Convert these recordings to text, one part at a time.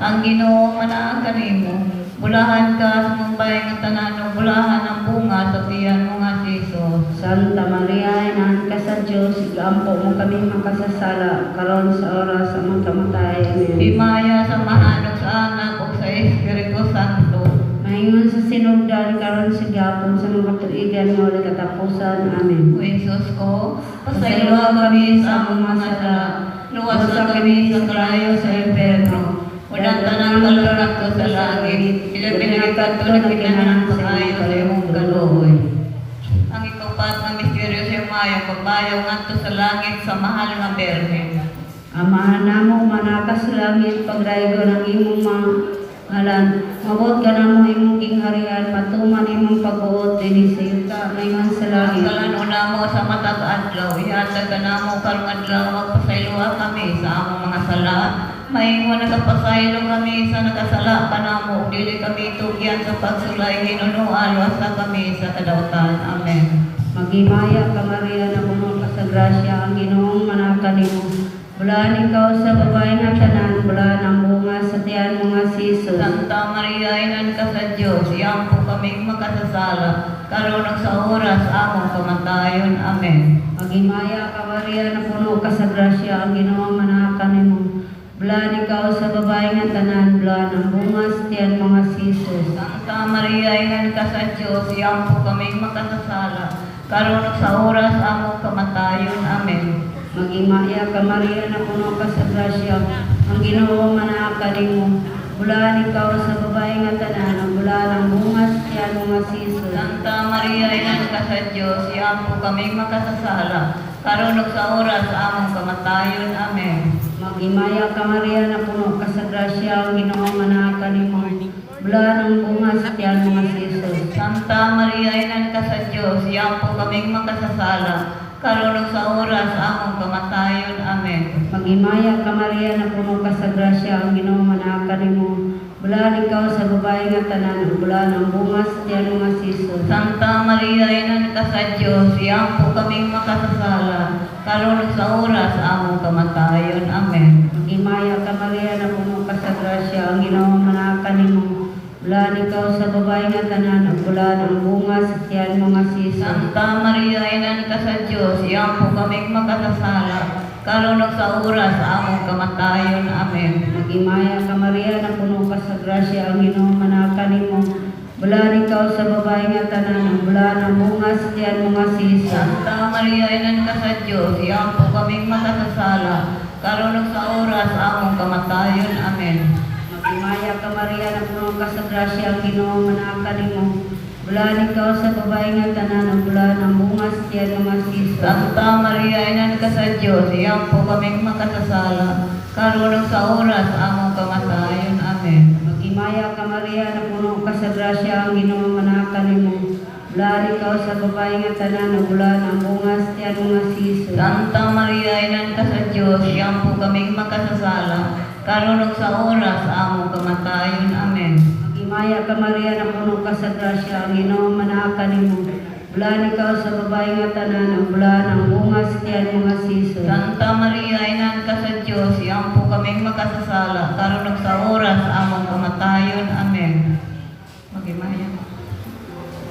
ang Ginoo manaan kanimo. Bulahan ka sa mumbay nga tanan, bulahan ang bunga sa tiyan mo nga si Jesus. Santa Maria, inahan ka sa Diyos, igampo mo kami makasasala, karon sa oras sa among kamatay. Amen. Himaya sa mahanok sa anak o sa Espiritu Santo. Maingon sa sinugdan, karon sa gapon sa mga tuigan nga wala katapusan. Amen. O Jesus ko, pasayloa kami sa among mga sala, luwas na kami sa kalayo sa impierno. Walang tanang kalagat ko sa langit, ilapinagkat ko na kinanan sa ayo sa imong kaluoy. Ang ikapat ng misteryo sa Mayo, pagbayaw ngadto sa langit sa mahal nga Berhen. Amahan namo manaka sa langit, pagdaigo ng imong mga ngalan. Mabot ka na mo imong gingharian, matuman imong pagbuot din sa yuta, mayman sa langit. Kalan una mo sa matag adlaw, ihatag ka na mo karong adlaw, magpasayloa kami sa among mga sala. Maingon nagapasaylo kami sa nakasala pa na mo, dili kami tugyan sa pagsulay, hinunuan, wasa kami sa kadautan. Amen. Maghimaya ka Maria na puno ka sa grasya, ang Ginoong manaka nimo. Bulaan ikaw sa babae nga tanan, bulaan ang bunga sa tiyan mo nga si Jesus. Santa Maria, inan ka sa Diyos, iyang po kaming makasasala, karon sa oras among kamatayon. Amen. Maghimaya ka Maria na puno ka sa grasya, ang Ginoong manaka nimo. Bulaan ikaw sa babae nga tanan, bulaan ang bunga sa tiyan mo nga si Jesus. Santa Maria, inan ka sa Diyos, iyang po kaming makasasala, karon sa oras among kamatayon. Amen. Maghimaya ka Maria na puno ka sa grasya, ang Ginoo manaka nimo. Bulaan ikaw sa babae nga tanan, bulaan ang bunga sa tiyan mo nga si Jesus. Santa Maria, inan ka sa Diyos, iyang po kaming makasasala, karon sa oras among kamatayon. Amen. Maghimaya ka Maria na puno ka sa grasya, ang Ginoo manaka nimo. Bulaan ang bunga sa tiyan mo nga si Jesus. Santa Maria, inan ka sa Diyos, iyang po kaming makasasala, karon sa oras among kamatayon. Amen. Maghimaya ka Maria na puno ka sa grasya, ang Ginoo manaka nimo. Bulaan ikaw sa babae nga tanan, bulaan ang bunga sa tiyan mo nga si Jesus. Santa Maria, inan ka sa Diyos, iyang po kaming makasasala, karon sa oras among kamatayon. Amen. Maghimaya ka Maria na puno ka sa grasya, ang Ginoo manaka nimo. Bulaan ikaw sa babae nga tanan, bulaan ang bunga sa tiyan mo nga si Jesus. Santa Maria, inan ka sa Diyos, iyang po kaming makasasala, karon sa oras among kamatayon. Amen. Maghimaya ka Maria na puno ka sa grasya, ang Ginoo manaka nimo. Bulaan ikaw sa babae nga tanan, bulaan ang bunga sa tiyan mo nga si Jesus. Santa Maria, inan ka sa Diyos, iyang po kaming makasasala, karon sa oras among kamatayon. Amen. Maghimaya ka Maria na puno ka sa grasya, ang Ginoo manaka nimo. Bulaan ikaw sa babae nga tanan, bulaan ang bunga sa tiyan mo nga si Jesus. Santa Maria, inan ka sa Diyos, iyang po kaming makasasala, karon sa oras among kamatayon. Amen. Maghimaya ka Maria na puno ka sa grasya, ang Ginoo manaka nimo. Bulaan ikaw sa babae nga tanan, bulaan ang bunga sa tiyan mo nga si Jesus. Santa Maria, inan ka sa Diyos, iyang po kaming makasasala, karon sa oras among kamatayon. Amen. Maghimaya ka Maria na puno ka sa grasya, ang Ginoo manaka nimo. Bulaan ikaw sa babae nga tanan, bulaan ang bunga sa tiyan mo nga si Jesus. Santa Maria, inan ka sa Diyos, iyang po kaming makasasala, karon sa oras among kamatayon. Amen. Maghimaya.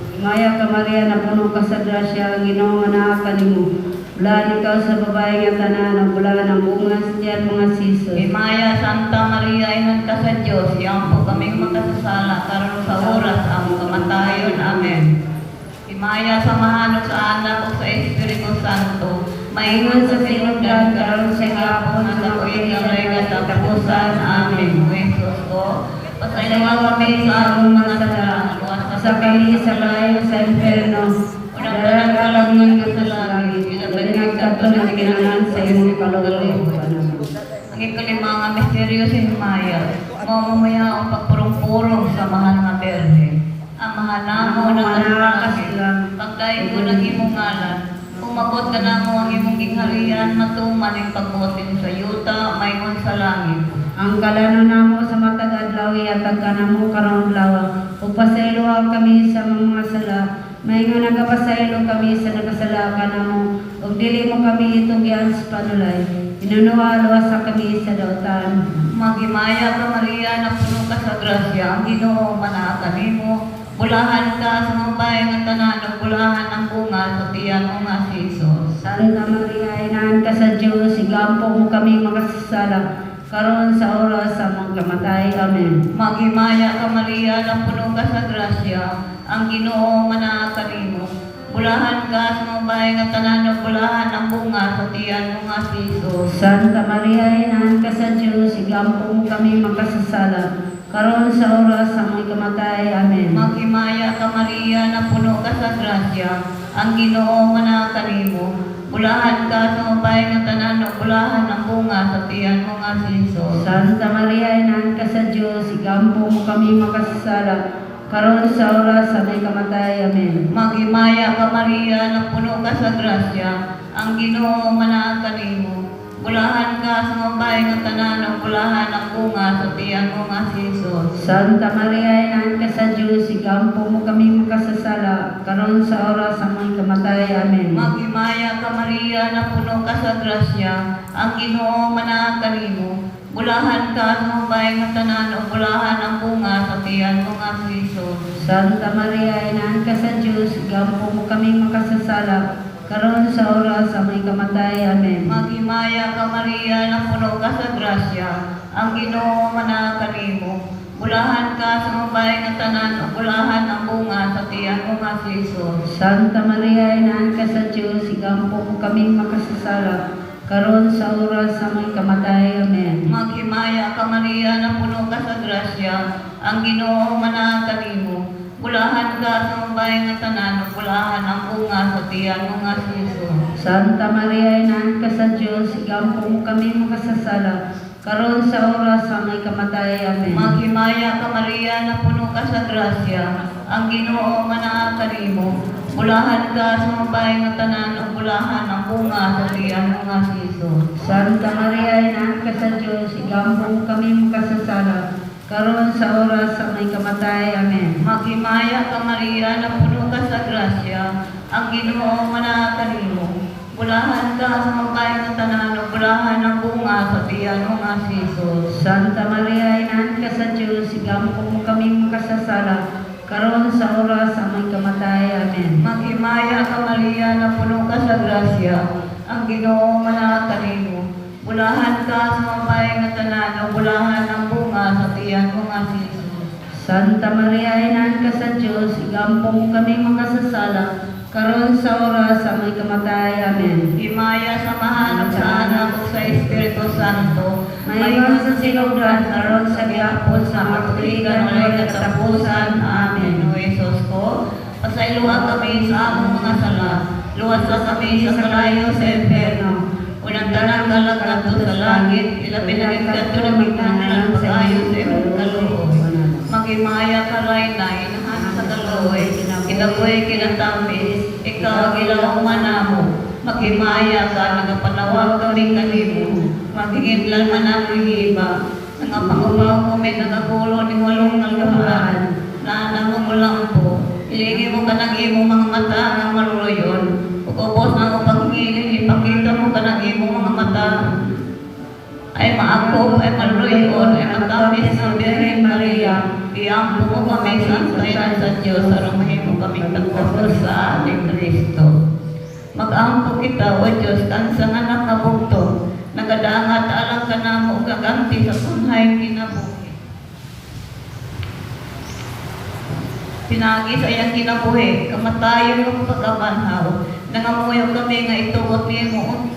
Maghimaya ka Maria na puno ka sa grasya, ang Ginoo manaka nimo. Bulaan ikaw sa babae nga tanan, bulaan ang bunga sa tiyan mo nga si Jesus. Himaya, Santa Maria, inan ka sa Diyos, iyang po kaming makasasala, karon sa oras among kamatayon. Amen. Himaya sa mahanok sa anak o sa Espiritu Santo, maingon sa sinugdan, karon sa hapon at ako'y kamay katapusan. Amen. O Jesus ko, pasayloa kami sa among mga sala, Sa kami sa kalayo sa impierno, dalang kalangin ka sa langit, ilabanyag ka na kinanan sa imong kaluluwa. Ang ikalimang nga misteryo sa Himaya, mamamaya ang pagpurong-purong sa mahal nga Berhe. Amahan namo ng kasila, pagkain mo ng imong ngalan, umagot ka na mo ang imong gingharian, matuman ang pagbutin sa yuta, mayroon sa langit. Ang kalano namo sa matag adlaw ihatag ka namo karong adlaw. Upasaylo kami sa mga sala, may nga nagapasaylo kami sa nagasala ka namo. Ug dili mo kami itugyan sa panulay. Inunuwa-luwas sa kami sa dautan. Magimaya ka Maria, na puno ka sa grasya, ang Ginoo manaka nimo. Bulahan ka sa mga bahay ng tanan, bulahan ang bunga sa tiyan mo nga si Jesus. Santa Maria, inahan ka sa Diyos, igampo mo kami makasasala, karon sa oras sa among kamatay. Amen. Magimaya ka Maria, na puno ka sa grasya, ang Ginoo manaka nimo. Bulahan ka sa mga bahay ng tanan, bulahan ang bunga sa tiyan mo nga si Jesus. Santa Maria, inahan ka sa Diyos, igampo mo kami makasasala, karon sa oras sa among kamatay. Amen. Maghimaya ka Maria, na puno ka sa grasya, ang Ginoo manaka nimo. Bulahan ka sa mga bahay ng tanan, bulahan ang bunga sa tiyan mo nga si Jesus. Santa Maria, inahan ka sa Diyos, igampo mo kami makasasala, karon sa oras sa among kamatay. Amen. Maghimaya ka Maria, na puno ka sa grasya, ang Ginoo manaka nimo. Bulahan ka sa mga bahay ng tanan, bulahan ang bunga sa tiyan mo nga si Jesus. Santa Maria, inahan ka sa Diyos, igampo mo kami makasasala, karon sa oras sa among kamatay. Amen. Maghimaya ka Maria, na puno ka sa grasya, ang Ginoo manaka nimo. Bulahan ka sa mga bahay ng tanan, bulahan ang bunga sa tiyan mo nga si Jesus. Santa Maria, inahan ka sa Diyos, igampo mo kami makasasala, karon sa oras sa among kamatay. Amen. Maghimaya ka Maria, na puno ka sa grasya, ang Ginoo manaka nimo. Bulahan ka sa mga bahay ng tanan, bulahan ang bunga sa tiyan mo nga si Jesus. Santa Maria, inahan ka sa Diyos, igampo mo kami makasasala, karon sa oras sa among kamatay. Amen. Maghimaya ka Maria, na puno ka sa grasya, ang Ginoo manaka nimo. Bulahan ka sa mga bahay ng tanan, bulahan ang bunga sa tiyan mo nga si Jesus. Santa Maria, inahan ka sa Diyos, igampo mo kami makasasala, karon sa oras sa among kamatay. Amen. Maghimaya ka Maria, na puno ka sa grasya, ang Ginoo manaka nimo. Bulahan ka sa mga bahay ng tanan, bulahan ang bunga sa tiyan mo nga si Jesus. Santa Maria, inahan ka sa Diyos, igampo mo kami makasasala, karon sa oras sa among kamatay. Amen. Maghimaya ka Maria, na puno ka sa grasya, ang Ginoo manaka nimo. Bulahan ka sa mga bahay ng tanan, bulahan ang bunga sa tiyan mo nga si Jesus. Santa Maria, inahan ka sa Diyos, igampo mo kami makasasala, karon sa oras sa among kamatay. Amen. Maghimaya ka Maria, na puno ka sa grasya, ang Ginoo manaka nimo. Bulahan ka sa mga bahay ng tanan, bulahan ang bunga sa tiyan mo nga si Jesus. Santa Maria, inahan ka sa Diyos, igampo mo kami makasasala, karon sa oras sa among kamatay. Amen. Himaya samahan sa anak o sa Espiritu Santo, Mayroon sa sinugdan, karon sa gihapon sa matuigan walay katapusan. Amen. O Jesus ko, pasailuan kami sa among mga sala, luwas kami sa kalayo sa impierno. Unang tanang kalagkat sa langit, ilapin na kadto ng bigtanan ng pag-ayo sa imong kaluoy. Maghimaya ka na inahan sa kaluoy, kinabuhi kinatamis, ikaw gilaw manamo. Maghimaya ka, nagapanawag kami kanimo. Maghingidlan man ang hihiba, nangapangupaw ko may nagagulo ni walong nalgahan. Naanang mo lang po, ilingi mo ka ng imong mga mata ng maluloyon. Pagkubos ng upang-ngilin, ipakita mo ka ng imong mga mata. Ay maakop, ay maluloyon, ay matamis ng Birhen Maria. Iampo mo kami sa kayan sa Diyos, arumahin mo kami tagpapos sa ating Kristo. Mag-ampo kita, O Diyos, kansang anak na bugto, nagadangat alang ka na mo, gaganti sa punhay kinabuhi. Pinagi sa iyang kinabuhi, kamatayon ng pagkabanhaw, nangamuyo kami nga ituot niyo mo,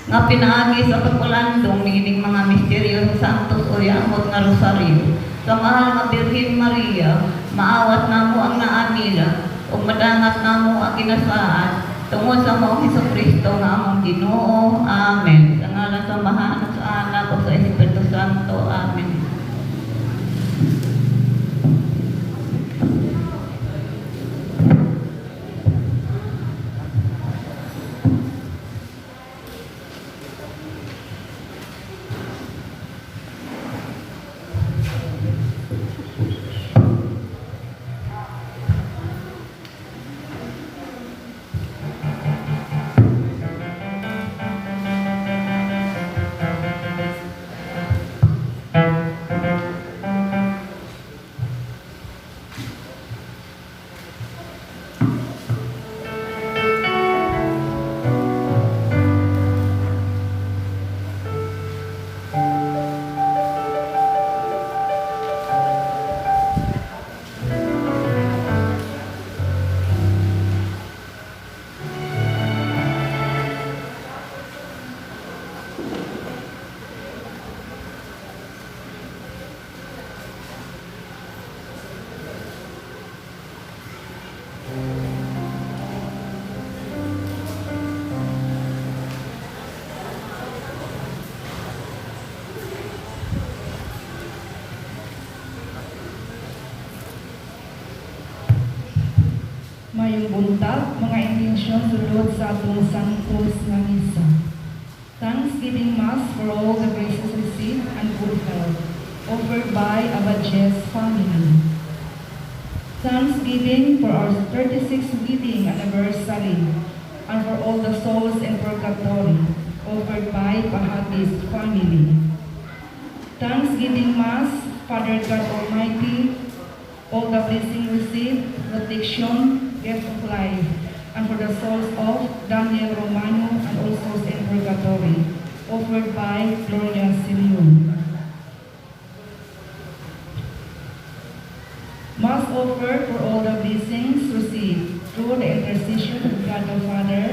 nga pinaagi sa pagpalandong nining mga misteryo ng Santos o Yamot nga Rosario. Sa mahal nga Birhen Maria, maawat na mo ang naanila, o madangat na mo ang kinasaan, tungod sa maong Jesucristo nga among Ginoo. Amen. Sa ngalan sa Mahan sa Anak o sa Espiritu Santo. Amen. ngayong buntag, mga intensyon sulod sa atong santos nga misa. Thanksgiving Mass for all the graces received and good health, offered by Abba Jess family. Thanksgiving for our 36th wedding anniversary and for all the souls in purgatory, offered by Pahatis family. Thanksgiving Mass, Father God Almighty, all the blessing received, protection, gift of life, and for the souls of Daniel Romano and all souls in purgatory, offered by Gloria Sirion. Mass offered for all the blessings received through the intercession of God the Father,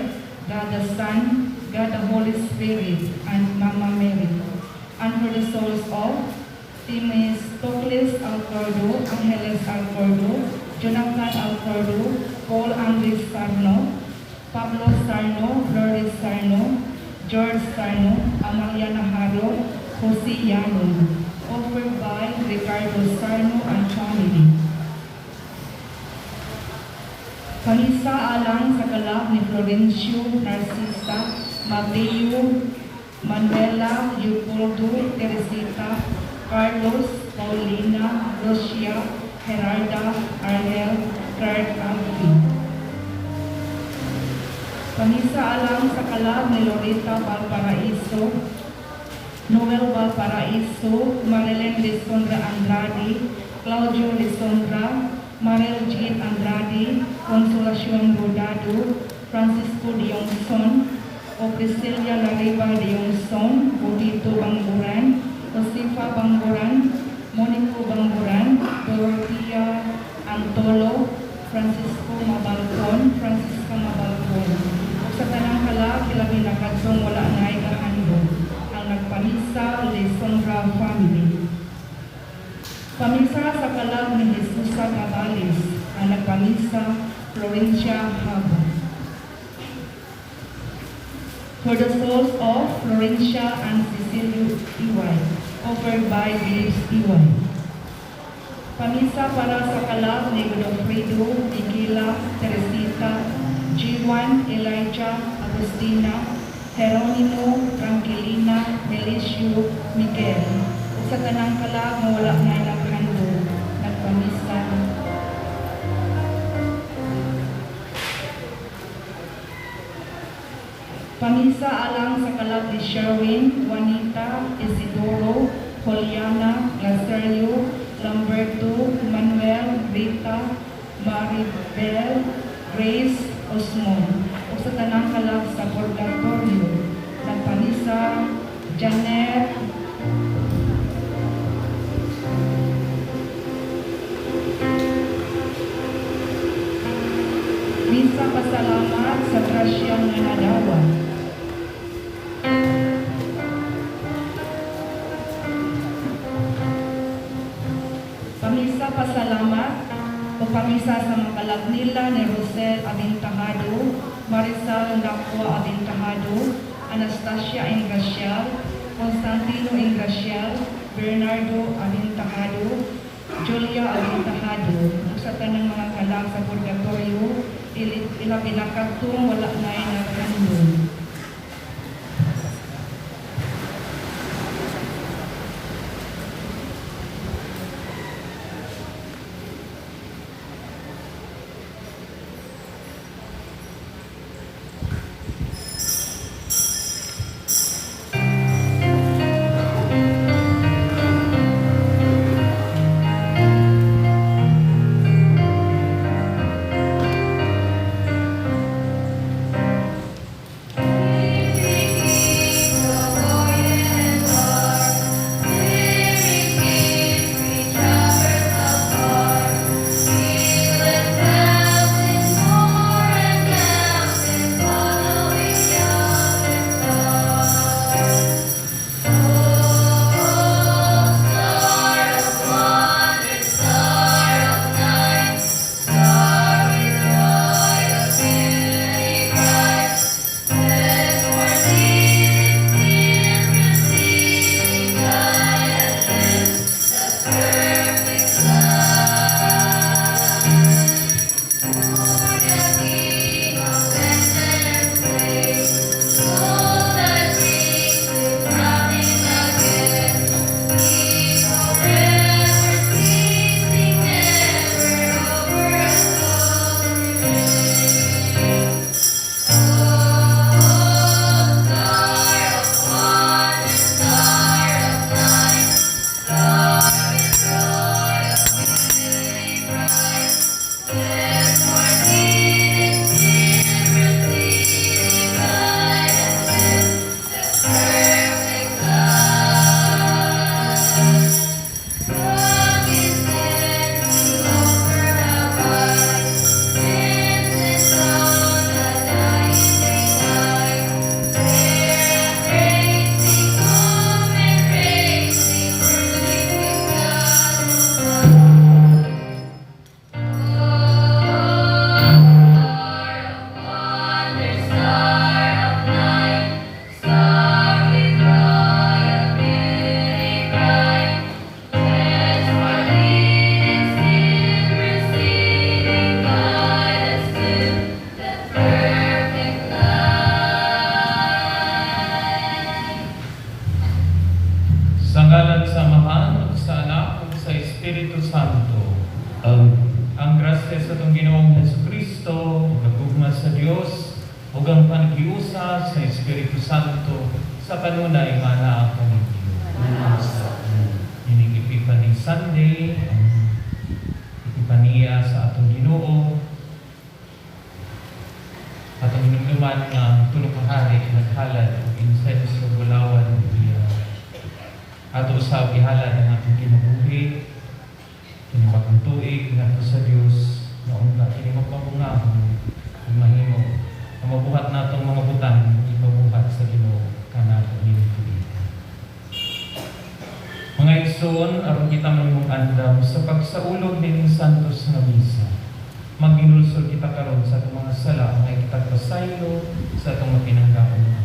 God the Son, God the Holy Spirit, and Mama Mary, and for the souls of Themistocles Alcordo, Angeles Alcordo, Jonathan Alcordo, Paul Andres Sarno, Pablo Sarno, Lourdes Sarno, George Sarno, Amalia Naharo, Jose Yano, offered by Ricardo Sarno and family. Pamisa alang sa kalab ni Florencio Narcisa, Mateo, Manuela, Leopoldo, Teresita, Carlos, Paulina, Rosia, Gerarda, Arnel, Clark, Alfie. Pamisa alang sa kalab ni Loretta Valparaiso, Noel Valparaiso, Marilyn Lisondra Andrade, Claudio Lisondra, Marel Jean Andrade, Consolacion Rodado, Francisco Diongson, o Priscilla Lariba Diongson, Bodito Bangburan, Josefa Bangburan, Monico Bangburan, Dorothea Antolo, Francisco Mabalcon, Francisca Mabalcon. O sa tanang kalab, ilabi na kadsong wala na ikahando, ang nagpamisa Lesondra family. Pamisa sa kalab ni Jesus sa Cabales, ang nagpamisa Florencia Haba. For the souls of Florencia and Cecilio Iway, offered by James Iway. Pamisa para sa kalab ni Godofredo, Tequila, Teresita, G1, Elijah, Agustina, Jeronimo, Tranquilina, Melicio, Miguel. O sa tanang kalab na wala na naghando, nagpamisa. Pamisa alang sa kalab ni Sherwin, Juanita, Isidoro, Juliana, Lazario, Lamberto, Manuel, Rita, Maribel, Grace, Osmond. O sa tanang kalab sa purgatorio, nagpamisa Janet, Misa pasalamat sa grasyang nanadawa. Pamisa pasalamat o pamisa sa mga kalab nila ni Rosel Abintahado, Marisol Nakwa Abintahado, Anastasia Ingracial, Constantino Ingracial, Bernardo Abintahado, Julia Abintahado. Sa tanang mga kalab sa purgatorio, pinakatong wala na inagkandong. Espiritu Santo. Ang grasya sa itong Ginoong Jesucristo, nagugma sa Diyos, ug ang panagiusa sa Espiritu Santo, sa kanunay mana akong Diyos. Ining Epiphany Sunday, ang Epipania sa atong Ginoo, atong hinumduman nga tulong kahari naghalad og insenso bulawan iya ato usab ihalad ang atong kinabuhi kini bagong tuig ngadto sa Dios nga unta kini magpabungahon ug mahimo ang mabuhat natong mga butang ipabuhat sa Ginoo kanato ini tuig. Mga igsoon, aron kita mamungandam sa pagsaulog ning santos nga misa. Maginulsol kita karon sa atong mga sala nga kita pasaylo sa atong matinanggaon.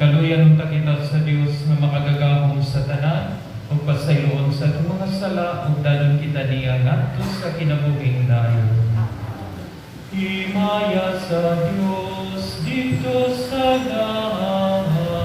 Kaluyan unta kita sa Dios nga makagagahom sa tanan ug pasayloon sa atong mga sala ug dalon kita niya ngadto sa kinabuhing dayon. Himaya sa Dios dito sa langit. Sa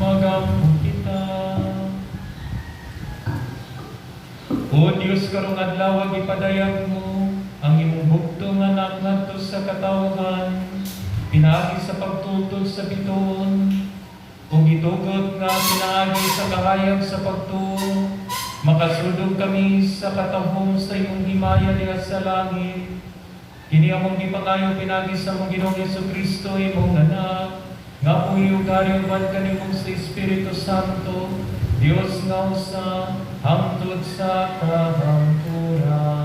magampo kita. O Diyos, karong adlaw ipadayag mo ang imong bugtong anak ngadto sa katawhan, pinaagi sa pagtutod sa bituon, ug gitugot nga pinaagi sa kahayag sa pagtuo, makasudog kami sa katahom sa imong himaya diha sa langit. Kini among gipangayo pinagi sa among Ginoong Jesucristo imong anak, nga puyugaryo man kanimong sa Espiritu Santo, Dios nga usa, hangtod sa kahangturan.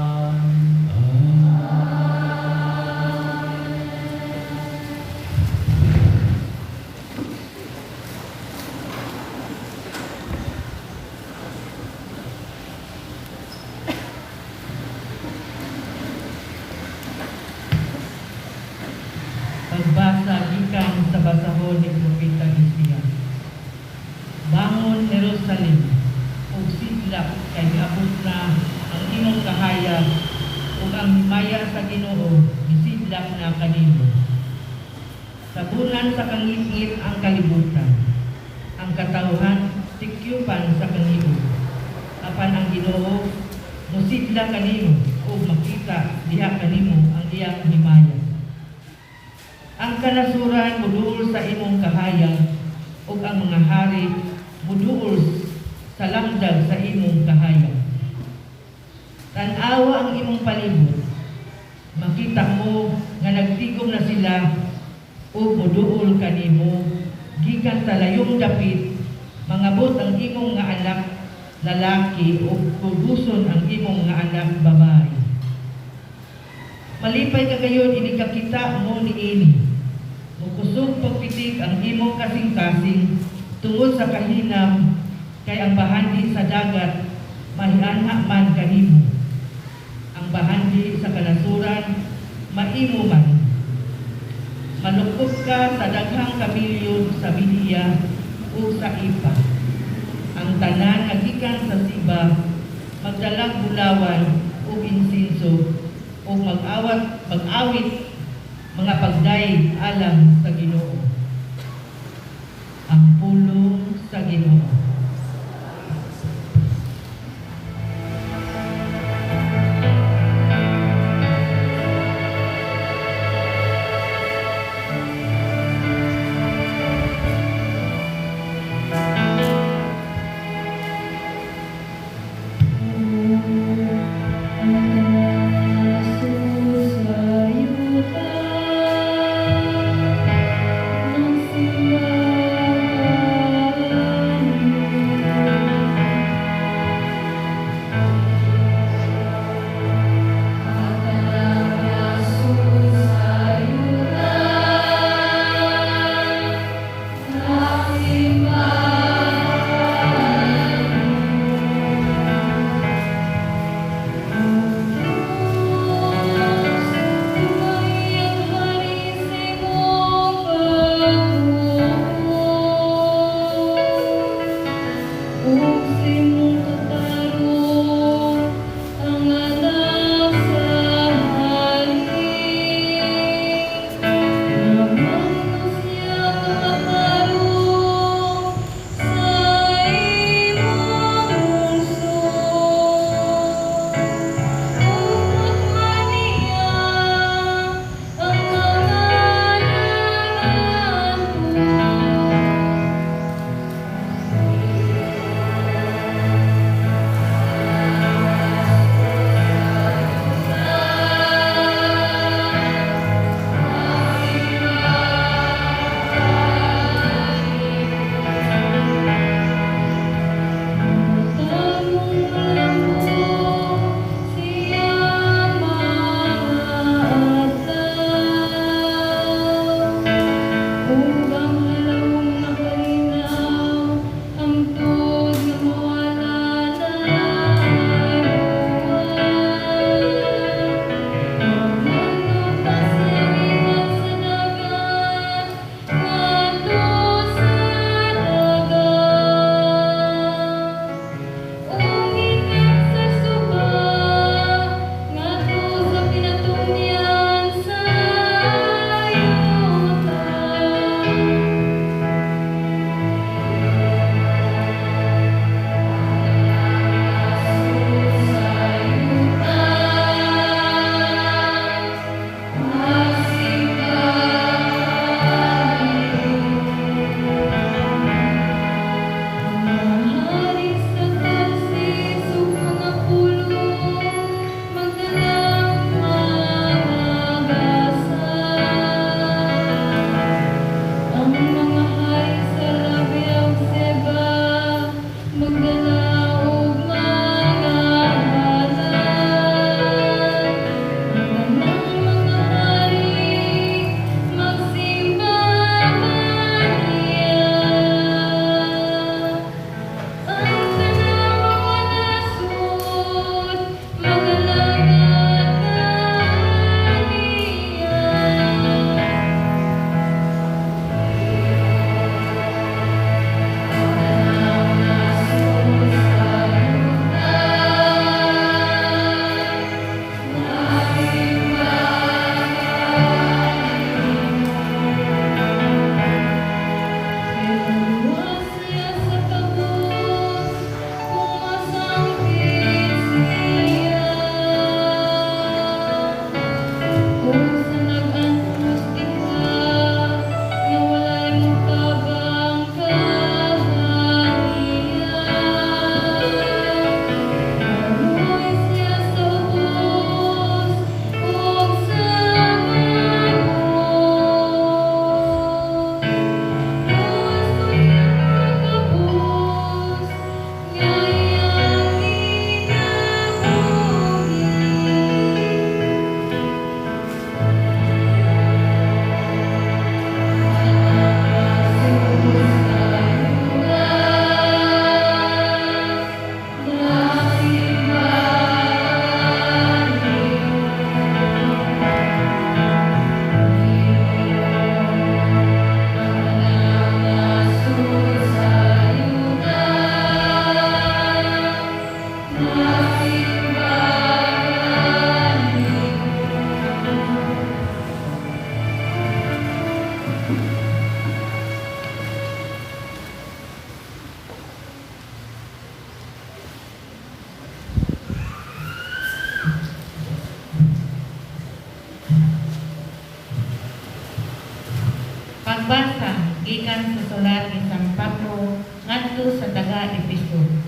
Pagbasa gikan sa basahon ni Propeta Isaias. Bangon Jerusalem, ug sidlak kay miabot na ang imong kahayag, ug ang himaya sa Ginoo gisidlak na kanimo. Sabunan sa kangit-ngit ang kalibutan, ang katawhan tikyupan sa kanimo. Apan ang Ginoo mosidlak kanimo ug makita diha kanimo ang iyang himaya. Ang kanasuran muduol sa imong kahayag, ug ang mga hari muduol sa lamdag sa imong kahayag. Tan-awa ang imong palibot, makita mo nga nagtigom na sila, ug muduol kanimo gikan sa layong dapit, mangabot ang imong nga anak lalaki ug tuguson ang imong nga anak babae. Malipay ka kayon inikakita mo niini. Mukusog pagpitik ang imong kasing-kasing tungod sa kahinam, kay ang bahandi sa dagat mahianha man kanimo. Ang bahandi sa kanasuran maimo man. Malukop ka sa daghang kabilyon sa Midiya o sa Ipa. Ang tanan nga gikan sa Siba magdalag bulawan o insinso o mag-awit mga pagdaig alang sa Ginoo. Ang pulong sa Ginoo. gikan sa sulat ni San Pablo ngadto sa taga-Efeso.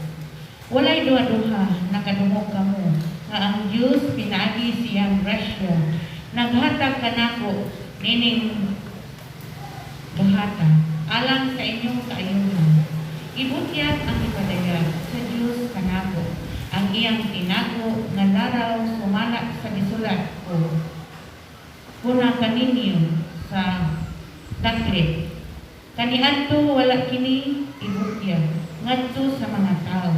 Walay duha-duha nakadungog kamo nga ang Dios pinaagi siyang grasya naghatag kanako nining buhata alang sa inyong kaayuhan. Ibutyag ang ipadayag sa Dios kanako ang iyang tinago nga laraw sumala sa gisulat ko. Kuna kaninyo sa daklit. Kaniadto wala kini ibutyag ngadto sa mga tao.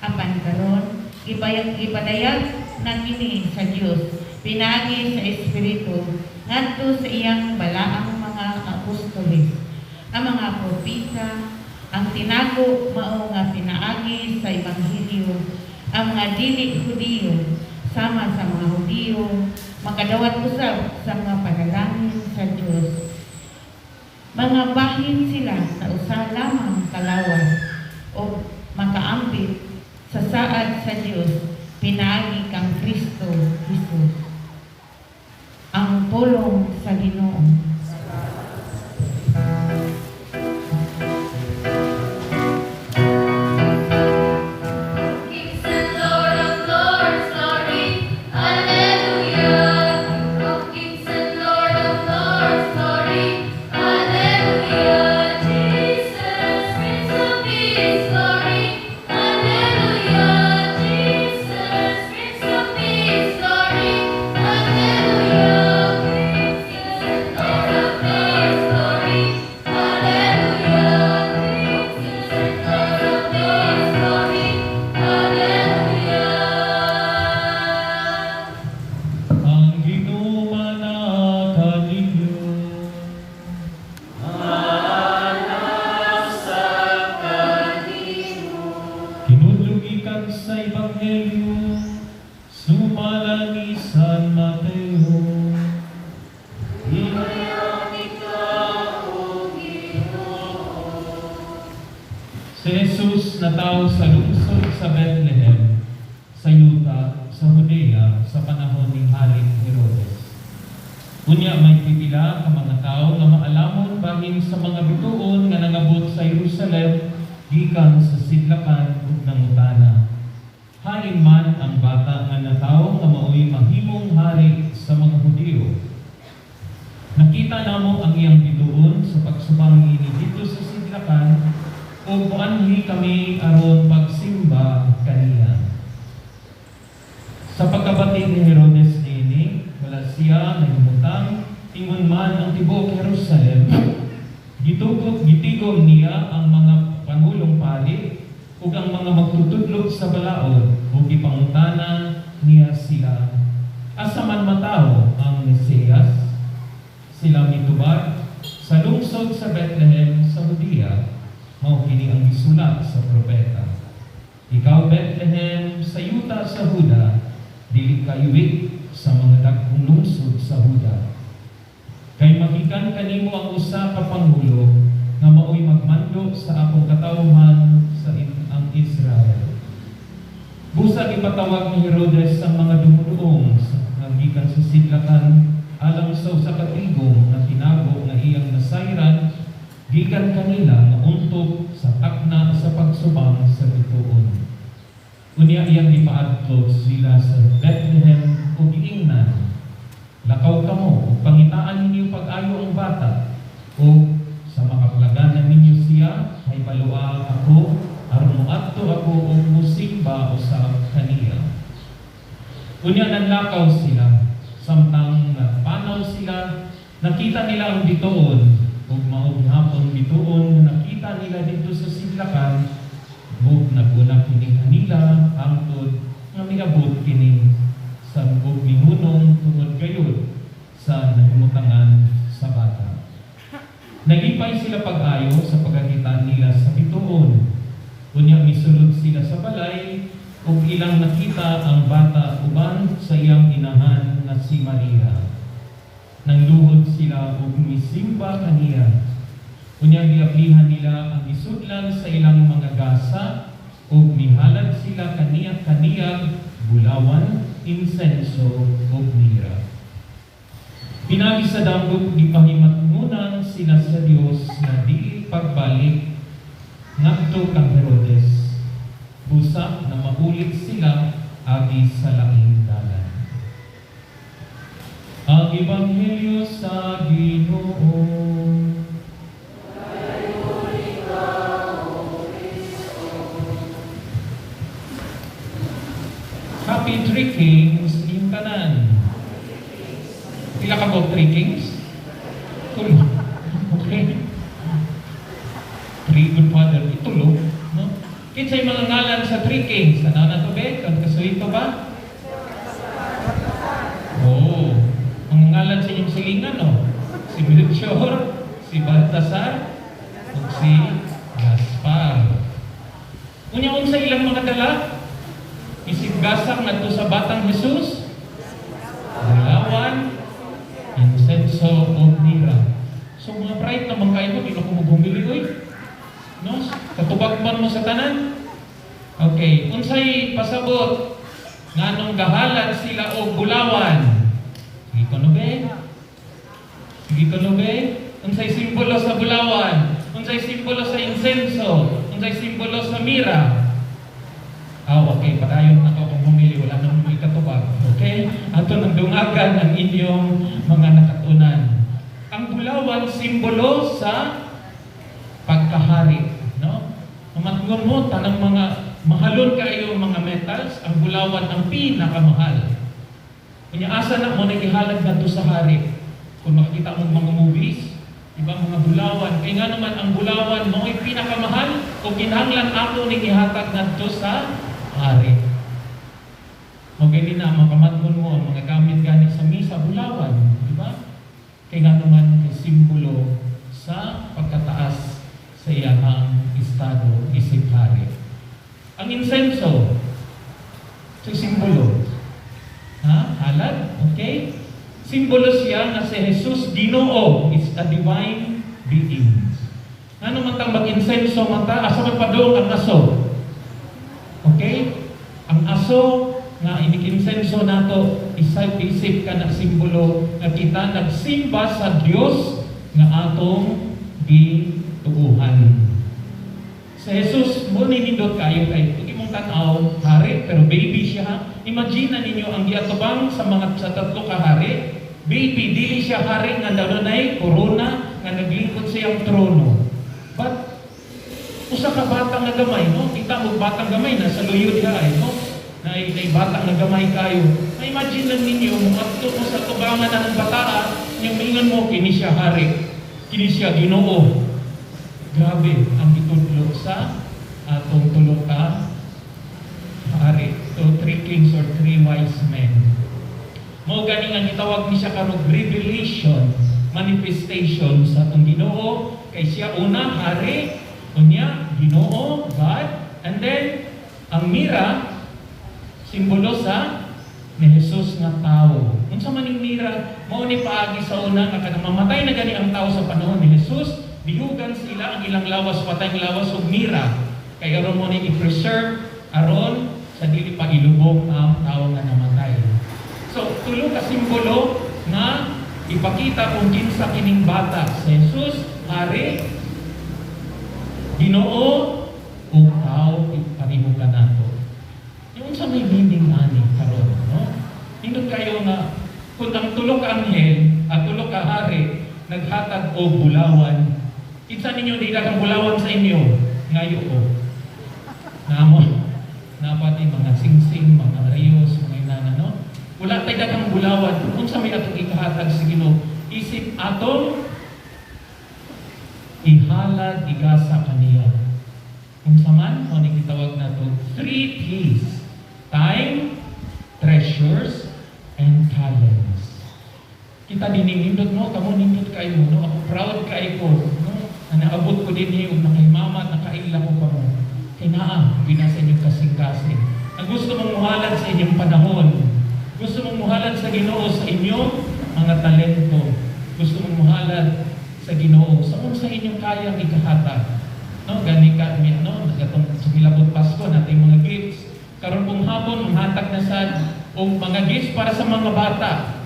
Apan karon ipadayag na kini sa Dios pinagi sa Espiritu ngadto sa iyang balaang mga apostoles, ang mga propeta, ang tinago mao nga pinaagi sa Ebanghelyo, ang mga dili Hudiyo sama sa mga Hudiyo, makadawat usab sa mga panalangin sa Dios. Mga bahin sila sa usa lamang kalawan o makaambit sa saad sa Dios pinaagi kang Kristo Jesus. Ang pulong sa Ginoo. Kings and Lord of Lords, glory, hallelujah. O Kings and Lord of Lords, glory, hallelujah. Jesus, Prince of Peace, glory, hallelujah. Jesus, Prince of Peace, glory, hallelujah. Kings and Lord of Lords, glory, hallelujah. Kings and Lord of Lords, glory, hallelujah. Ang ginumanatan ninyo. Kinudlugikan sa Ebanghelyo, sumala ni San Mateo. Si Jesus natao sa lungsod sa Bethlehem, sa Yuta, sa Judea, sa panahon ni Haring Herodes. Unya may pipila ka mga tao nga maalamon bahin sa mga bituon nga nangabot sa Jerusalem gikan sa sidlakan ug nangutana. Hain man ang bata nga natawo nga maoy mahimong hari sa mga Hudiyo. Nakita namo ang iyang bituon sa pagsubang ini dito sa sidlakan ug moanhi kami aron pagsimba kaniya. Sa pagkabati ni Herodes niini, wala siya nahimutang ingon man ang tibuok Jerusalem. Gitigom niya ang mga pangulong pari ug ang mga magtutudlog sa balaod ug ipangutana niya sila. Asa man matawo ang Mesiyas? Sila mitubag sa lungsod sa Bethlehem sa Judea. Mao kini ang gisulat sa propeta. Ikaw Bethlehem sa yuta sa Huda, dili ka iwit sa mga dagkong lungsod sa Huda. Kay makikan kanimo ang usa ka pangulo nga maoy magmando sa akong katawhan sa ang Israel. Busa ipatawag ni Herodes ang mga dumuduong nga gikan sa sidlakan alang sa usa ka tigong na tinago nga iyang nasayran gikan kanila nga untog sa takna sa pagsubang sa bituon. Unya iyang ipaadto sila sa Bethlehem ug giingnan. Lakaw kamo ug pangitaan ninyo pag-ayo ang bata ug sa makaplaganan ninyo siya ay palua ako aron moadto ako ug musimba usab kaniya. Unya nanlakaw sila samtang nagpanaw sila nakita nila ang bituon ug maong hapon bituon nga nakita nila dito sa sidlakan ug naguna kini kanila hangtod nga miabot kini sa ug minunong tungod gayud sa nahimutangan sa bata. Nalipay sila pag-ayo sa pagkakita nila sa bituon. Unya misulod sila sa balay ug ilang nakita ang bata uban sa iyang inahan nga si Maria. Nangluhod sila ug misimba kaniya. Unya giablihan nila ang isudlan sa ilang mga gasa ug mihalad sila kaniya bulawan, insenso ug mira. Pinagi sa dambog gipahimatngunan sila sa Dios na dili pagbalik ngadto kang Herodes. Busa na maulit sila agi sa laing dalan. Ang Ebanghelyo sa Ginoo. Happy Three Kings yung tanan. Pila ka ba Three Kings? Tulo. Okay. Three Good Father. Itulo. No? Kinsay mga ngalan sa Three Kings. Ano na to be? Ang kasuito ba? Oo. Ang ngalan sa inyong silingan, no? Si Melchior, si Baltasar, at si Gaspar. Unya sa ilang mga dala? Isip gasak ngadto sa batang Jesus, bulawan, insenso, o mira. So mga bright naman kayo mo, di na ko bumili, oy. No? Katubagman mo sa tanan. Okay, unsay pasabot nganong gahalan sila o bulawan. Sige ko no be? Sige ko no be? Unsay simbolo sa bulawan? Unsay simbolo sa insenso? Unsay simbolo sa mira? Okay, padayon na ako kung humili, wala nang may katubag. Okay? Ato nang dungagan ang inyong mga nakatunan. Ang bulawan, simbolo sa pagkahari. No? Mamatngon mo, tanang mga mahalon kayo mga metals, ang bulawan ang pinakamahal. Kanya asa na mo nagihalag na to sa hari. Kung makikita mo mga movies, iba mga bulawan. Kaya nga naman ang bulawan mo ay pinakamahal o kinahanglan ako ni ihatag na to sa hari. Okay din na, makamatmon mo ang mga gamit gani sa misa, bulawan. Di ba? Kaya nga naman ay simbolo sa pagkataas sa iyahang estado, isip hari. Ang insenso, ito simbolo. Halad? Okay? Simbolo siya na si Jesus Ginoo is a divine being. Ano man tang mag-insenso mata, asa magpadong ang aso? Okay? Ang aso nga inikinsenso nato isip ka na simbolo na kita nagsimba sa Dios nga atong gituguhan. Sa Jesus mo ninindot kayo kay imong tan-aw hari pero baby siya. Imagine ninyo ang giatubang sa mga sa tatlo ka hari. Baby dili siya hari nga nanay corona nga naglingkod sa iyang trono. But usa ka bata nga gamay, no? Kita mo batang gamay na sa luyo diha ay, no? Na bata nga gamay kayo. Na-imagine lang ninyo, muadto mo sa tubangan na ng bataa, yung mingon mo, kini siya hari, kini siya Ginoo. Grabe, ang itudlo sa atong tulo ka hari. So, 3 kings or 3 wise men. Mo gani nga gitawag ni siya karong revelation, manifestation sa atong Ginoo, kay siya una hari, unya Ginoo, God, and then ang mira simbolo sa ni Jesus nga tao. Unsa man ning mira, mao ni paagi sa una nga kanang mamatay na gani ang tao sa panahon ni Jesus, bihugan sila ang ilang lawas, patayng lawas ug mira. Kay aron mo ni i-preserve aron sa dili pa ilubog ang tao nga namatay. So, tulo ka simbolo nga ipakita kung kinsa kining bata. Si Jesus, hari, Ginoo, ug tao ipahimugan nato. Yung sa may meaning ani karon, no? Indot kayo nga kung ang tulo ka anghel at tulo ka hari naghatag og bulawan. Kinsa ninyo di daghang bulawan sa inyo? Ngayo ko. Namo napati mga singsing, mga rayos, mga inana, no? Wala tay daghang bulawan. Kung sa may atong ikahatag sa Ginoo, isip atong ihalad igasa kaniya. Kung saman, o gitawag na to 3 T's. Time, treasures, and talents. Kita dinindot mo, kamo nindot kayo mo, no? Ako proud kayo ko, no? Na naabot ko din niyo, nakaimamat, nakaila ko pa mo. Kinaa, binasa inyong kasing-kasing. Ang gusto mong muhalad sa inyong panahon, gusto mong muhalad sa Ginoo sa inyong mga talento, gusto mong muhalad sa Ginoo sa inyong kayang ikahatag. No, gani ka no, nagatong sumilabot Pasko natin mga gifts. Karon pong hapon manghatag na sad og mga gifts para sa mga bata.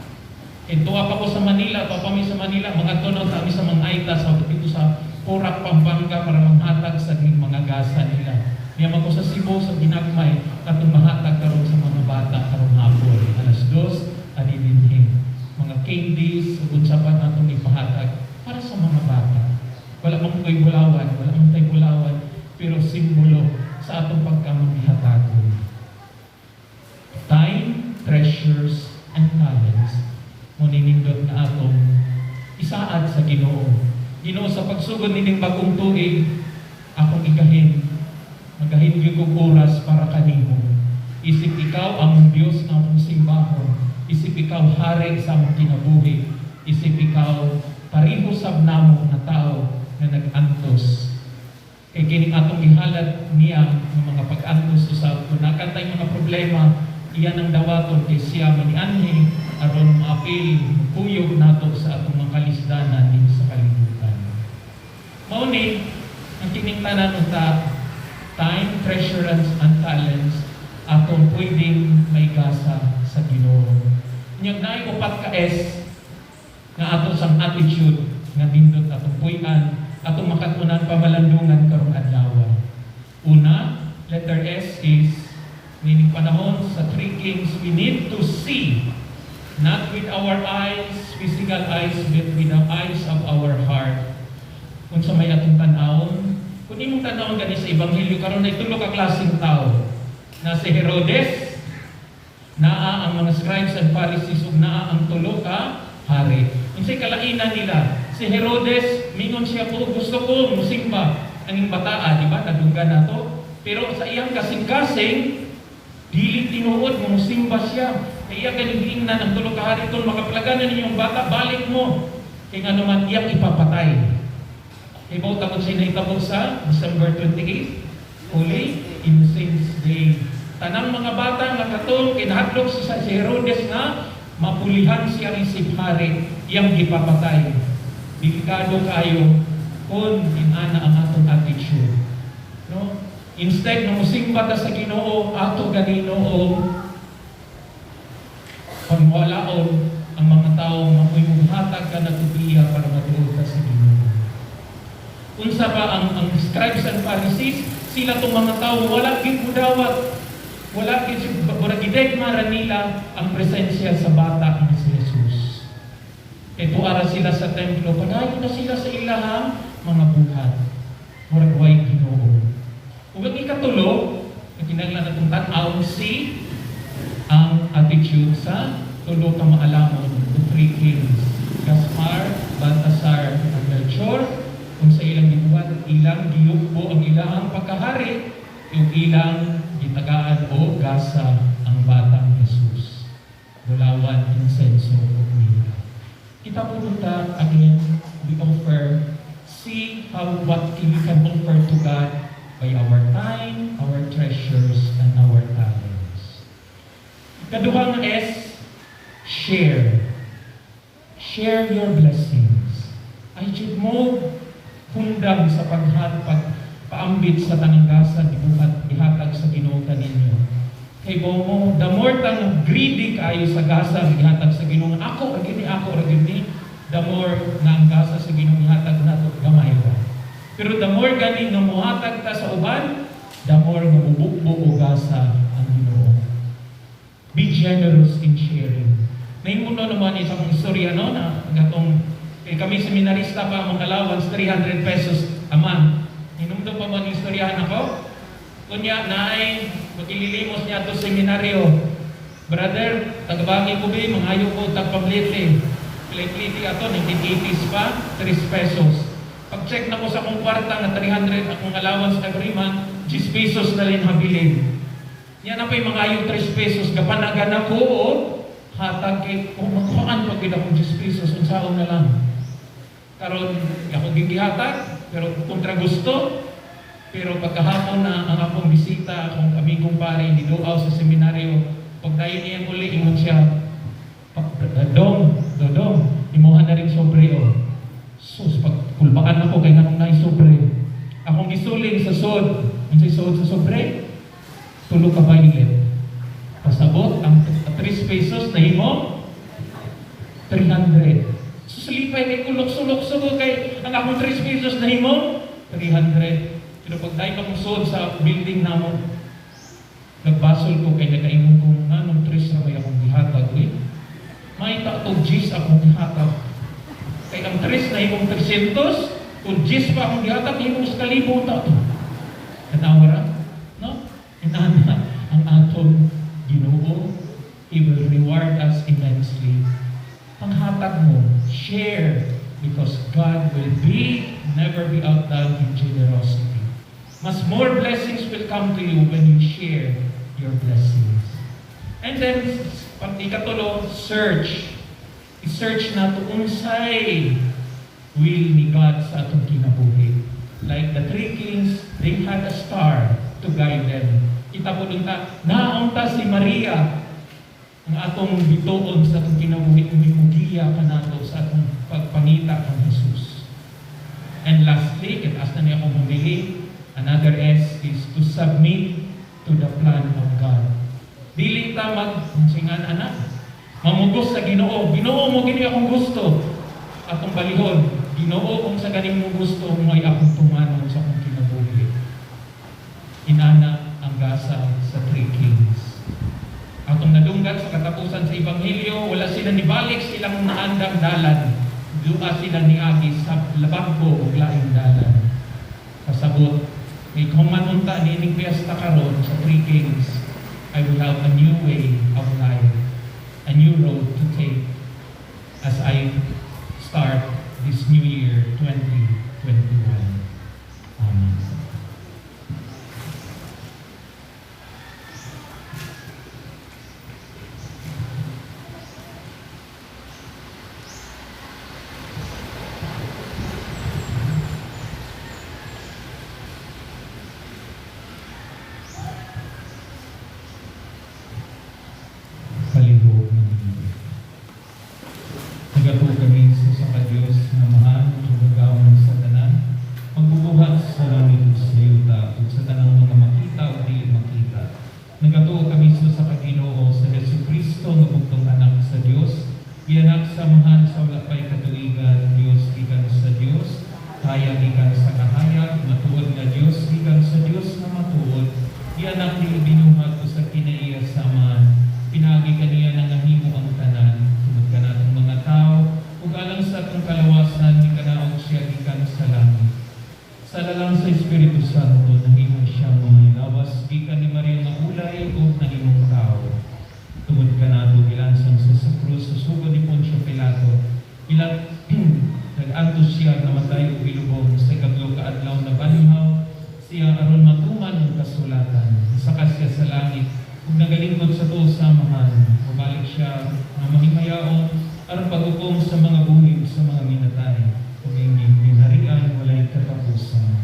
Tuwa pa ko sa Manila, pa kami sa Manila, mga tunod kami sa mga aita sa dito sa Porac, Pampanga para manghatag sa mga gasa nila. Niya ko sa Cebu sa ginagmay katong mahatag karon sa mga bata karong hapon. Alas 2 ani dinhi. Mga candies ug sa pa natong ipahatag para sa mga bata. Wala man ko'y bulawan, wala man tay bulawan, pero simbolo sa atong pagkamangihatagon. Time, treasures, and talents muninindot na atong isaad sa Ginoo. Ginoo, sa pagsugod nining bagong tuig, akong igahin, magahin gyud kog oras para kanimo. Isip ikaw ang Dios nga among simbahon. Isip ikaw hari sa among kinabuhi. Isip ikaw pareho sab namo na tao na nag-antos. Kay kining atong gihalat niya ng mga pag-antos usab kun nakantay mga problema, iyan ang dawaton kay siya manianhi aron maapil kuyog nato sa atong mga kalisdanan din sa kalibutan. Mao ni ang kining tanan unta time, treasure, and talents atong pwedeng maigasa sa Ginoo. Nyag naay upat ka S nga ato sang attitude nga nindot atong puy-an atong makatunan pamalandungan karong adlaw. Una, letter S is meaning panahon sa 3 Kings, we need to see not with our eyes, physical eyes, but with the eyes of our heart. Kung sa may atong tanawon, kung imong tanawon gani sa Ebanghelyo karon ay tulo ka klaseng tao. Na si Herodes, naa ang mga scribes and Pharisees ug naa ang tulo ka hari. Unsay kalainan nila? Si Herodes, mingon siya po, gusto ko musimba ang bataa, di ba? Nadunggan nato. Pero sa iyang kasing-kasing, dili tinuod mo musimba siya. Kaya ganiging na ng tulo ka hari ton makaplaganan ninyong bata, balik mo. Kaya nga naman iyang ipapatay. Ibaw takot siya na itabo sa December 28, Holy Innocents Day. Tanang mga bata nga katong kinahadlok sa si Herodes nga mapulihan siya isip hari, iyang ipapatay. Delikado kayo kung inana ang atong attitude. No? Instead na musimba ta sa Ginoo, ato Ginoo pagwalaon ang mga tao mapuhatag ka na tubiya para matuod ka sa Ginoo. Unsa ba ang scribes and Pharisees? Sila tong mga tao wala gid mudawat, wala gid mara nila ang presensya sa bata nga si Jesus. Ito ara sila sa templo, padayon na sila sa ilahang mga buhat. Murag way Ginoo. Ug ang ikatulo, na kinahanglan natong tan-awon si ang attitude sa tulo ka maalamon, the 3 kings, Gaspar, Baltasar, at Melchor. Kung sa ilang gituan, ilang giyukbo ang ilang pagkahari, yung ilang gitagaan o gasa ang batang Jesus. Bulawan, insenso, o mira. Kita po punta, again, we offer, see what we can offer to God by our time, our treasures, and our talents. Kaduhang S, share. Share your blessings. Ay, jud mo, hundang sa paambit sa tananggasan, ihatag sa Ginoo kaninyo. Kay mo, the more tang greedy kayo sa gasa, ihatag sa Ginoo, ako ragini, the more nga ang gasa sa Ginoo ihatag nato, gamay pa. Pero the more gani nga muhatag ta sa uban, the more nga ubukbo o gasa ang Ginoo. Be generous in sharing. Naimuno naman isang istorya, no, na gatong kami seminarista pa, ang allowance 300 pesos a month. Inumdo pa mo ang istoryahan ako. Kunya, naay, magililimos niya ito seminaryo. Brother, tagabangi ko ba, mangayo ko tagpamliti. Pliti ato, 1980s pa, 3 pesos. Pag-check na ko sa kong kwarta na 300 akong allowance every month, 10 pesos na rin habilin. Yan na pa yung mangayo 3 pesos. Kapanagan ako, hatag kay, kung magkuhaan pag akong 10 pesos, unsaon na lang. Karon ako gigihatag pero kontra gusto, pero pagkahapon na ang akong bisita, akong amigong pare niduaw sa seminaryo, pagdayon niya uli ingon siya, dodong imuha na rin sobre o. Sus, pagkulbaan ako kay nganong naay sobre. Akong gisuling sa sod, unsay sod sa sobre? Tulo ka violet. Pasabot ang 3 pesos na himo 300. Suslipay kay kulok-sulok-sulok kay ang akong 3 pesos na himo, 300. Pero pag dahil kamusod sa building namon, nagbasol ko kay nagaingon kong anong 3 na may akong gihatag. May taktog G's akong gihatag. Kay ang 3 na himong 300, kung G's pa akong gihatag, himong 1,000 ta. Kanawara? No? Inana ang atong Ginoo, He will reward us immensely. Panghatag mo, share, because God will never be outdone in generosity. Mas more blessings will come to you when you share your blessings. And then, pag ikatulo, search. I-search na ito unsay will ni God sa atong kinabuhi. Like the 3 kings, they had a star to guide them. Kita po dun naunta si Maria, ang atong bituon sa atong kinabuhi, umimugiya ka nato sa atong pagpangita kang Jesus. And lastly, kitaas na niya akong humili, another S is to submit to the plan of God. Dili ta magsingan anak, mamugos sa Ginoo. Ginoo mo gini akong gusto. Atong balihon, Ginoo kung sa ganing mo gusto mo ay akong tumanon sa akong kinabuhi. Inana ang gasa sa 3 kings. Atong nadunggan sa katapusan sa Ebanghelyo, wala sila nibalik silang naandang dalan. Duha sila niagi sa labagbo o laing dalan. Kasabot, may kumanunta ni ining piyesta karon sa 3 kings, I will have a new way of life, a new road to take as I start this new year 2021. Amen. Palihog ng Diyos. Nagato kami sa Diyos na mahal, tugagawan sa tanan, magbubuhat sa langit sa yuta, ug sa tanang mga makita o dili makita. Nagato kami sa Ginoo sa Jesucristo nga bugtong anak sa Dios, gianak sa mahal sa wala pay katuigan, Dios gikan sa Dios, kaya gikan sa kahayag, matuod nga Dios gikan sa Dios nga matuod, gianak ni binuhat sa kinaiya samahan. Pinagi kaniya na nahimo ang tanan, tungod ka natong mga tao, ug alang sa atong kalawasan, di kanaog siya gikan sa langit. Sa lalang sa Espiritu Santo, nahimo siyang mga lawas, gikan ni Maria nga ulay, ug nahimong tao. Tungod ka nato, gilansang sa krus, susugod ni Poncio Pilato, ilang nag-anto siya namatay ug ilubong sa ikatlo ka adlaw na banhaw, siya aron matuman ang kasulatan, sakas siya sa langit, kung nagalingkod sa to samahan, mabalik siya na mahimayaon aron pag-ukom sa mga buhig sa mga minatay. Kung ingin binarian, walay katapusan.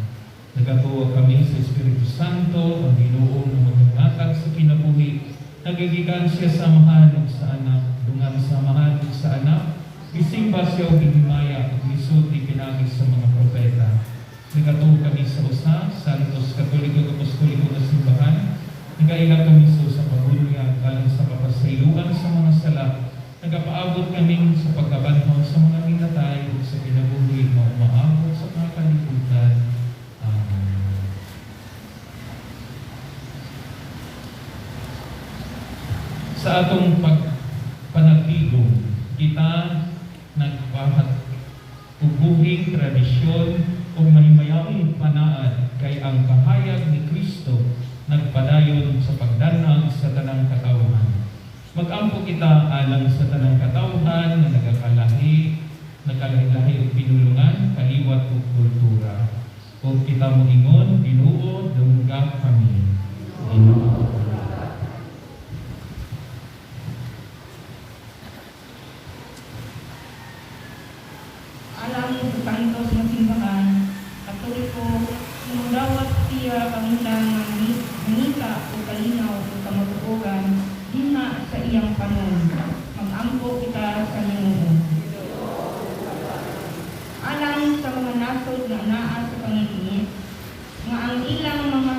Nagatuwa kami sa Espiritu Santo, ang Ginoo na maghatag sa kinabuhi. Nagigikan siya samahan ug sa anak, dungan samahan ug sa anak. Gisimba siya o ginhimaya at gisulti pinagi sa mga propeta. Nagatuwa kami sa usa, Santos Katoliko Apostoliko na simbahan. Nagailang kami sa pagbunyag galing sa kapasayloan sa mga sala. Nagapaabot kami sa pagkabanhaw sa mga minatay ug sa kinabuhi na umaabot sa mga kalibutan. Amen. Sa atong panagtigong, kita nagpahat ubuhing tradisyon o mahimayang panaan kay ang kahayag ni Kristo nagpadayon sa pagdanag sa tanang katawhan. Mag-ampo kita alang sa tanang katawhan na nagkalahi-lahi o pinulungan, kaliwat o kultura. O kita mo ingon, Ginoo, dungga kami. Ginoo. Alam sa Santos na simbahan, Katoliko, sumudawat siya pangunang manita o kalinaw o kamatuogan, dinha sa iyang panon. Mag-ampo kita sa Ginoo. Alang sa mga nasod na naa sa pangingit, nga ang ilang mga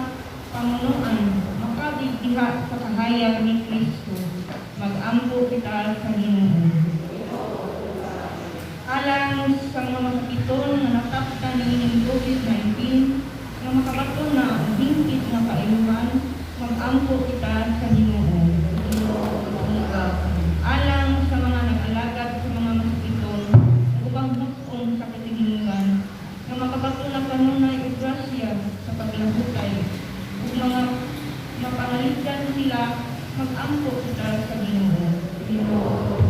pamunuan makabigdiha sa kahayag ni Kristo, mag-ampo kita sa Ginoo. Anton nga nataptan ng COVID-19 nga makabato na ang hingkit nga kailuhan, mag-ampo kita sa Ginoo. Alang sa mga nag-alagad sa mga masakiton, ubang bukong sa katinginugan, nga makabato na kanunay o grasya sa paglabutay, ug mga mapangalitan sila, mag-ampo kita sa Ginoo.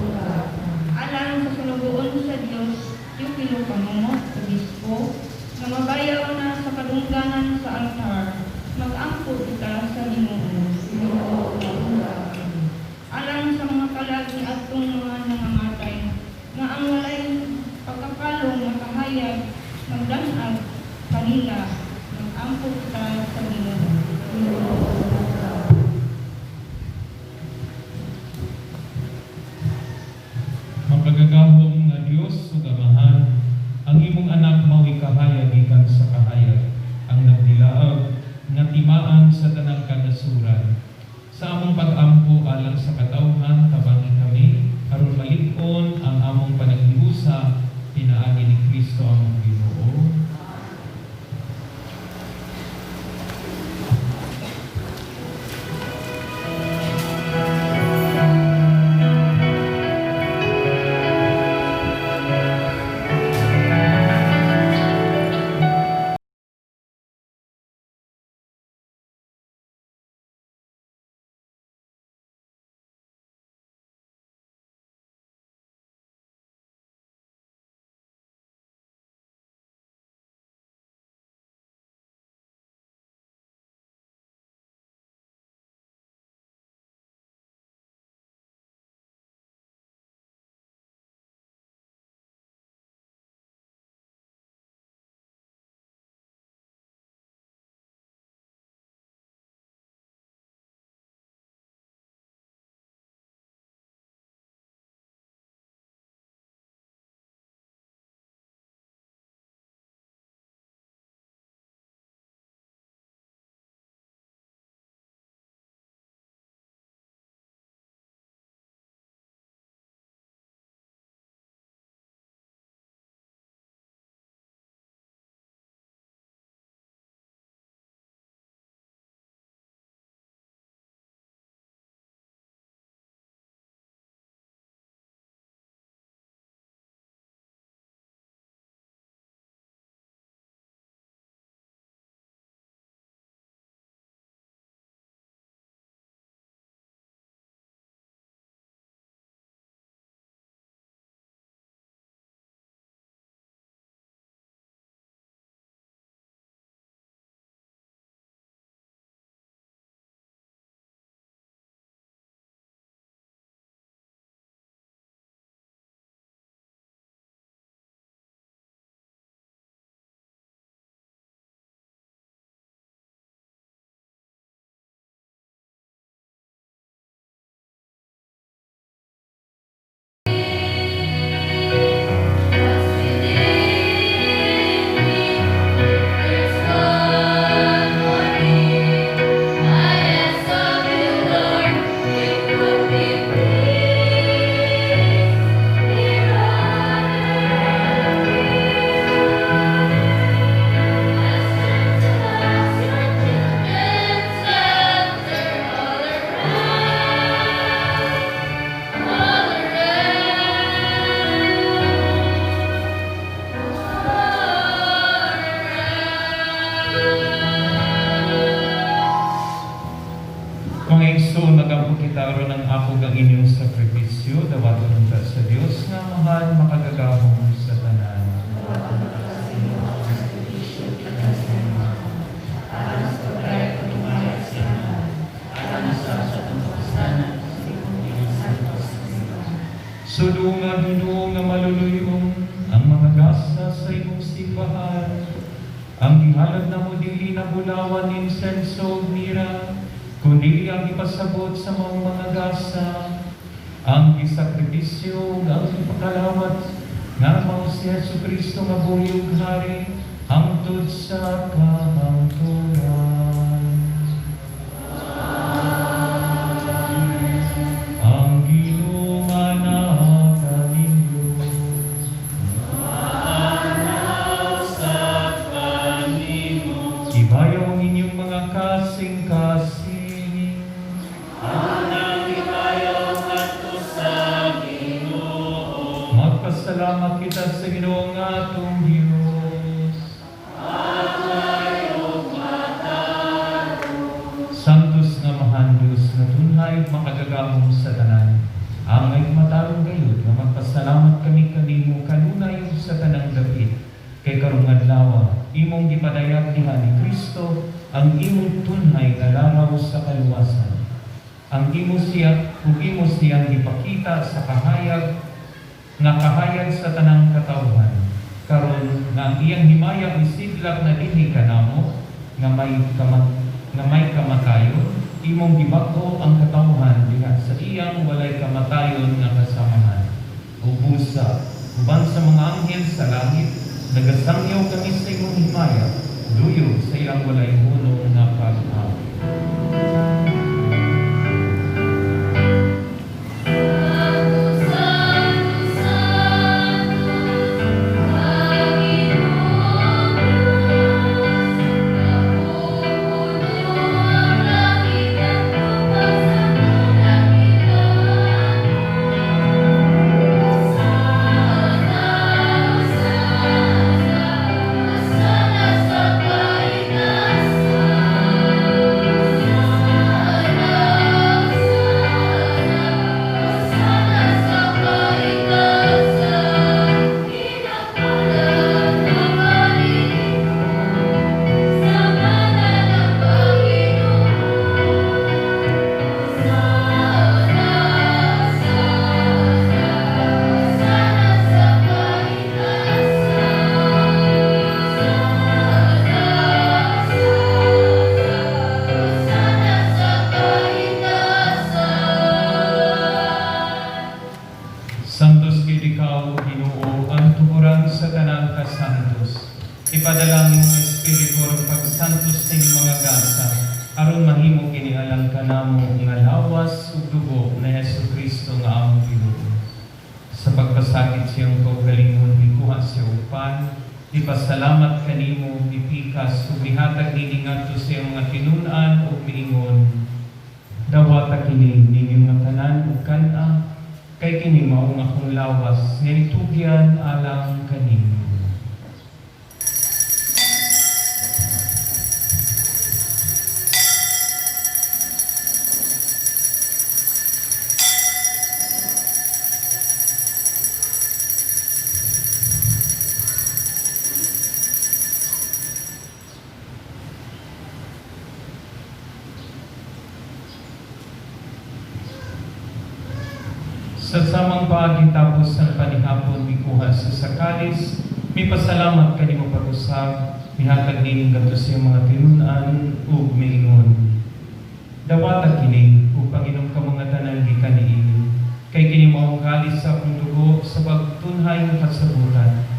Alang sa sunugoon sa Dios, yung pinupangungot o bispo, na mabayaw na sa kadungganan sa altar, mag-ampo kita sa Ginoo. Alang sa mga kalagi at itong mga nangamatay, na ang walay pagkapalong makahayag, magdanag kanila, mag-ampo kita sa Ginoo. Mapagagahom nga Dios ug Amahan, ang imong anak mao'y kahayag gikan sa kahayag, ang nagdilaag nga timaan sa tanang kanasuran. Sa among pag-ampo alang sa katawhan, tabangi kami, aron malig-on ang among panaghiusa, pinaagi ni Kristo among Ginoo. Pangigsoon nagampo kita aron ang ako ang inyong sakripisyo, dawaton ta sa Dios nga mahal makagagahom sa tanan. Sudungan Ginoo nga maluluyong ang mga gasa sa imong simbahan. Ang gihalad na mo dili na bulawan insenso ug mira, kundi ang ipasabot sa mga gasa, ang isakripisyo ug ang ipakalawat nga mao si Jesucristo nga buhi ug hari hangtod sa kahangturan. Ang Ginoo nga nakaninyo. kayo makagagahom sa tanan. Angay matarong gayud nga magpasalamat kami kanimo kanunay sa tanang dapit. Kay karong adlaw imong gipadayag diha ni Kristo ang imong tunhay nga laraw sa kaluwasan. Ang imo siyang gipakita sa kahayag sa tanang katawhan. Karon nga ang iyang himaya isidlak na dinhi kanamo nga may kamatayon, imong gibag-o ang katawhan diha sa iyang walay kamatayon nga kasamahan. Ubusa, uban sa mga anghel sa langit, nagasangyaw kami sa imong himaya, duyo sa iyang walay hunong nga pag-awi. Santos gid ikaw, Ginoo, ang tuguran sa tanang kasantos. Ipadalangin mo Espiritu ang pagsantos sa inyong mga gasa, aron mahimo kini alang kanamo nga lawas ug dugo na Jesucristo nga among Ginoo. Sa pagpasakit siyang kaugalingon ikuha siya upan, ipasalamat kanimo, ipikas ug mihatag nini ngadto sa iyang mga kinun-an ug miingon. Dawata kini ninyong nga tanan ug kan-a, kay kini mao nga akong lawas nga itugyan alang kanimo. Sa samang paagi tapos ng panihapon mikuha sa sakalis, may pasalamat kanimo pag-usab, mihatag nining gadto sa mga tinun-an ug miingon. Dawata kini ug Panginoon ka mga tanan gikan niini, kay kini mao kalis sa akong dugo sa pagtunhay ng kasabutan.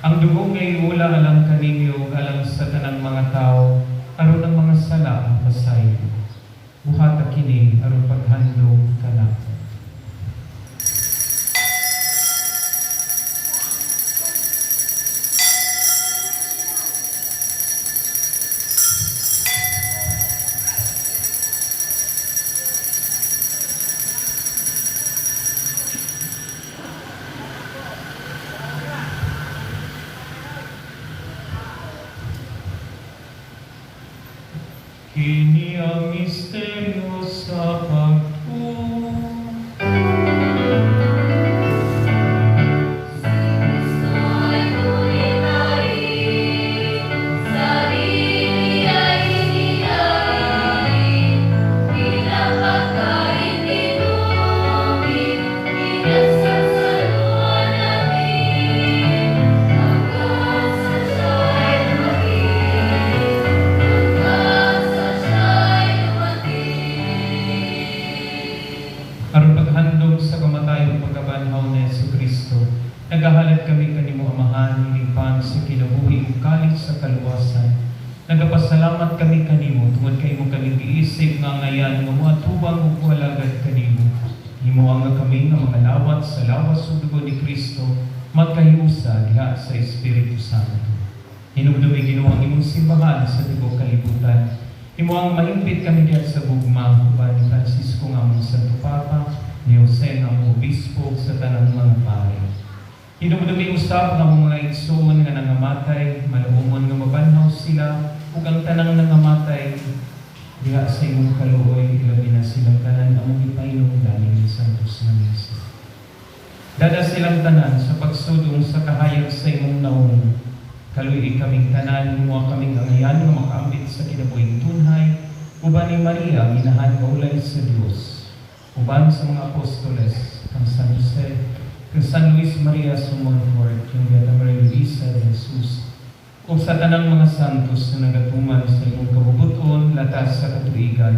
Ang dugo nga iula alang kaninyo alang sa tanang mga tao, aron ang mga sala masayo. Buhata kini aron paghandom kanako. Kini ang misteryo sa pagtuo. Aron paghandog sa kamatayong pagkabanhaw ni Jesucristo, nagahalad kami kanimo Amahan, inipan sa kinabuhi ug kalit sa kaluwasan. Nagapasalamat kami kanimo tungod kay imo kami giisip nga ngayan nga moatubang ug walagad kanimo. Himuanga kami nga mga lawat sa lawas ug dugo ni Kristo magkahiusa diha sa Espiritu Santo. Hinumdumi Ginoo ang imong simbahan sa tibuok kalibutan. Imo ang mahimpit kami diha sa gugma uban ni Francisco nga among Santo Papa, ni Jose nga among obispo sa tanang mga pari. Hinumdumi usab nga among mga igsoon nga nangamatay, malumon nga mabanhaw sila ug ang tanang nangamatay Diha sa imong kaluoy, ilabi na silang tanan among ipainom dali ni Santos nga Misa. Dada silang tanan sa pagsudong sa kahayag sa imong naong. Kaluoy kaming tanan, mo kaming angayan nga makaambit sa kinabuhing tunhay, uban ni Maria, minahan kaulay sa Dios. Uban sa mga apostoles, kang San Jose, kang San Luis Maria Sumonfort, kang Beata Maria Luisa de Jesus, o sa tanang mga santos na nagatuman sa imong kabubuton, latas sa katuigan,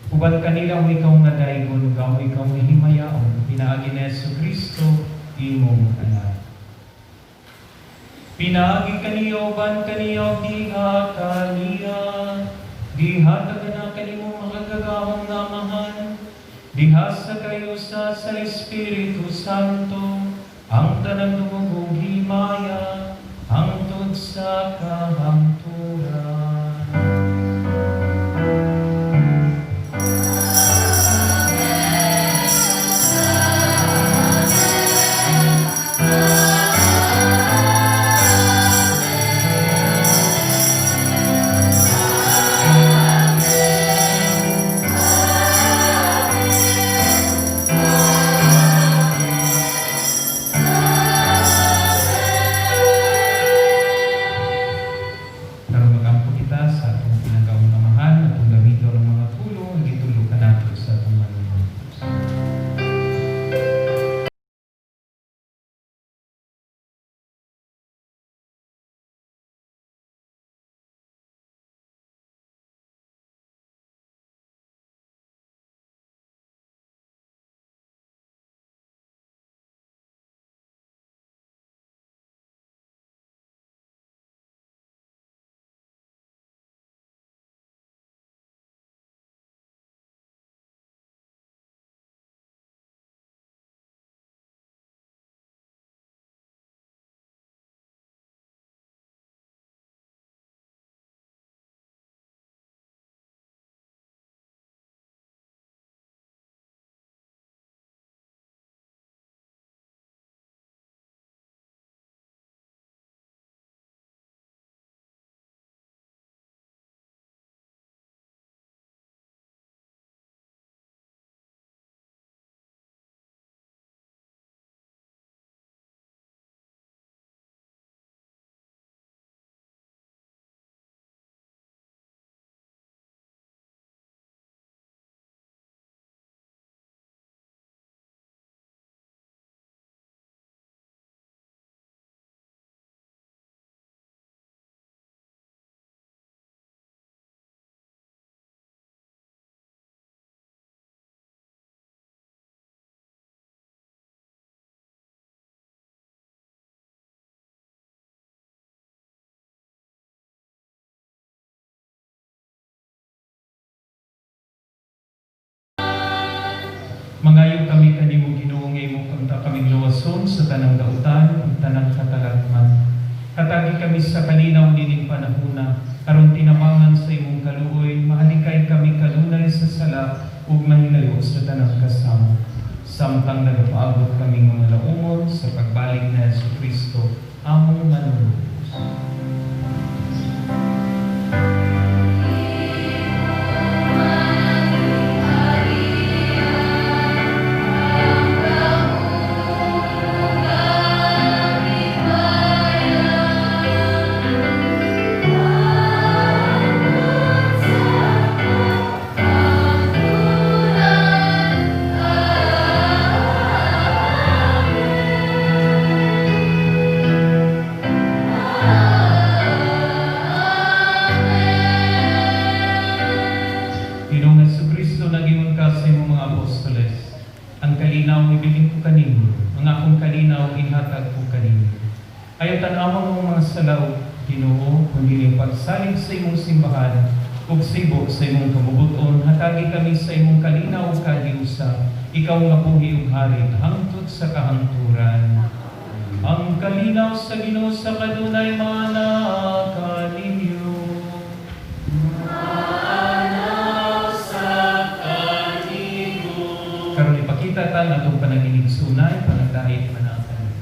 uban kanila mo ikaw nga daygon, ikaw nga himayaon, pinaagi ni Yesu Kristo, imong anak. Pinaagi kaniyo, ban kaniyo, diha kaniya, diha tagana kanimo makagagahong namahan, diha sa kayo sa Espiritu Santo, ang tanang dumugong himaya, hangtod sa kahangturan. Mangayo kami kanimo Ginoo nga imo kamta kaming luwason sa tanang dautan ug tanang katalagman. Katagi kami sa kalinaw nining panahuna, aron tinamangan sa imong kaluoy, mahalikay kami kanunay sa sala ug mahilayo sa tanang kasama. Samtang nagapaabot kami nga malaumon sa pagbalik na Yesu Kristo, among manunubos. Pagsalig sa imong simbahan ug sibo sa imong kabubuton, hatagi kami sa imong kalinaw ug kadiusa, ikaw nga buhi ug hari hangtod sa kahangturan. Ang kalinaw sa Ginoo sa kadunay mana kaninyo. Manaw sa kaninyo. Karon ipakita ta atong panaginip sunay panagdahit manatan.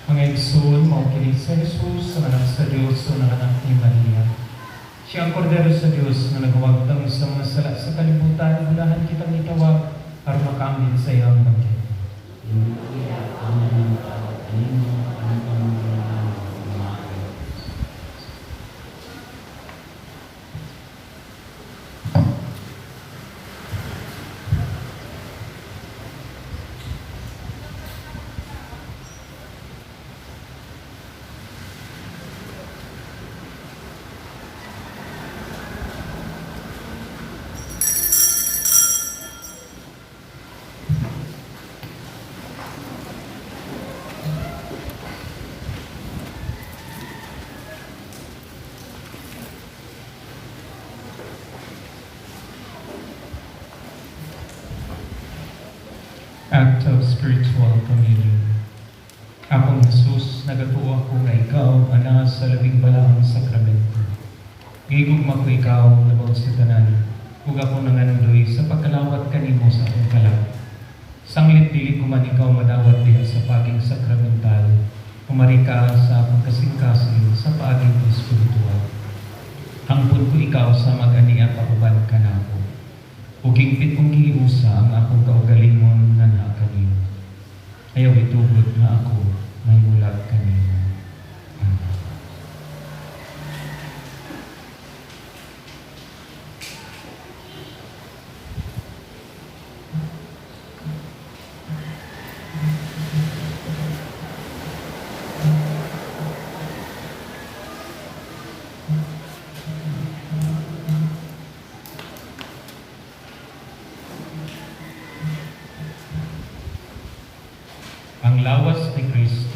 Mga igsoon, maukinig sa Jesus, ang anak sa Diyos, ang anak ni Maria. Siya ang kordero sa Diyos na nagawagdang sa mga sala sa kalibutan, unahan kitang itawag para makaamit sa iyang bangkit. Act of spiritual communion. Akong Jesus, nagatuo ako nga ikaw, ana sa labing balahang sakramento. Ngigugma ko ikaw, labaw sa tanan, ug ako nangandoy sa pagkalawat kanimo sa akong kalap. Sanglit dili ko man ikaw madawat diha sa paging sakramental, umari ka sa akong kasing-kasing sa paaging espiritual. Hangpon ko ikaw sa mag-ania pauban ka na ako. Ug hingpit kong giusa ang akong kaugalingon nga naa kanimo. Ayaw itugod nga ako may mulag kanimo. Amen. Ang lawas ni Kristo.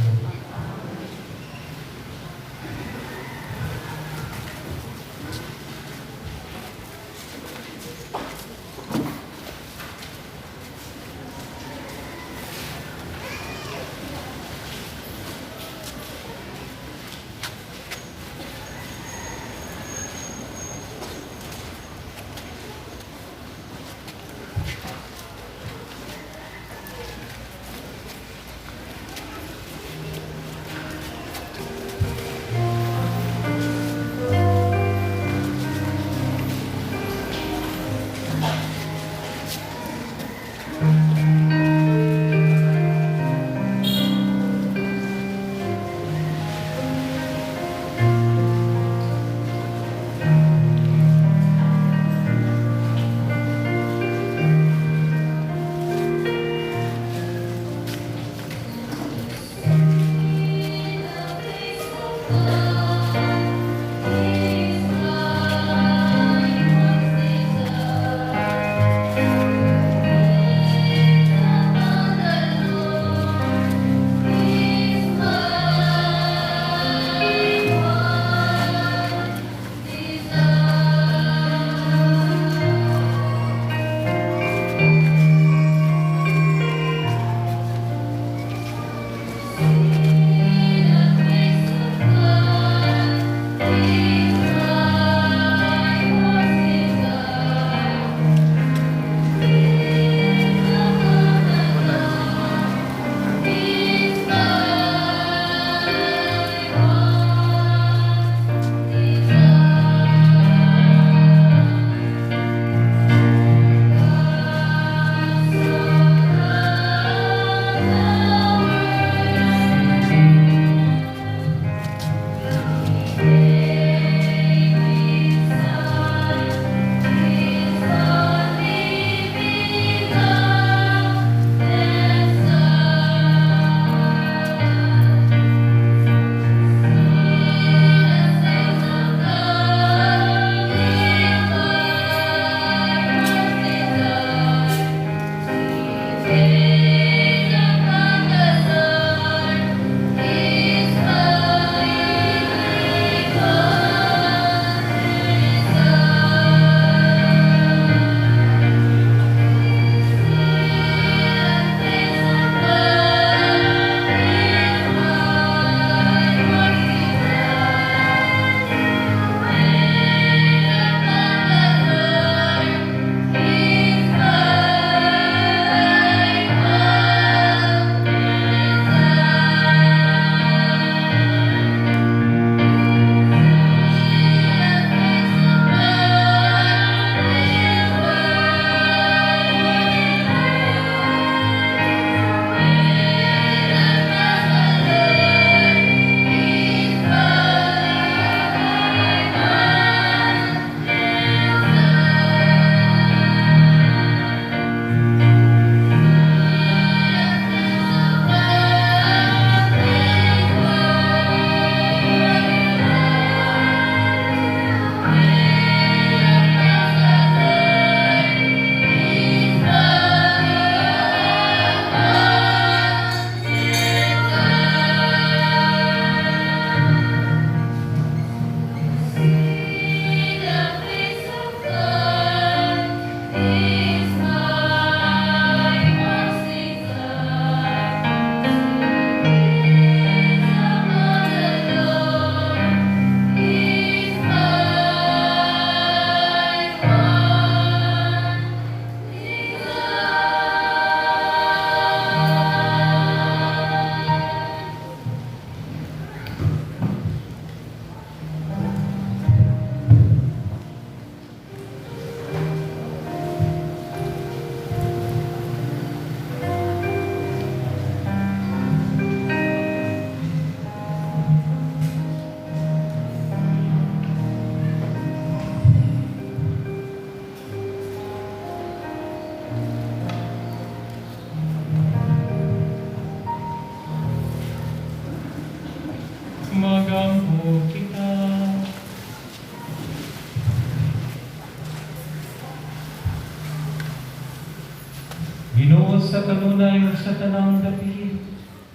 sa kanunay ug sa tanang dapit.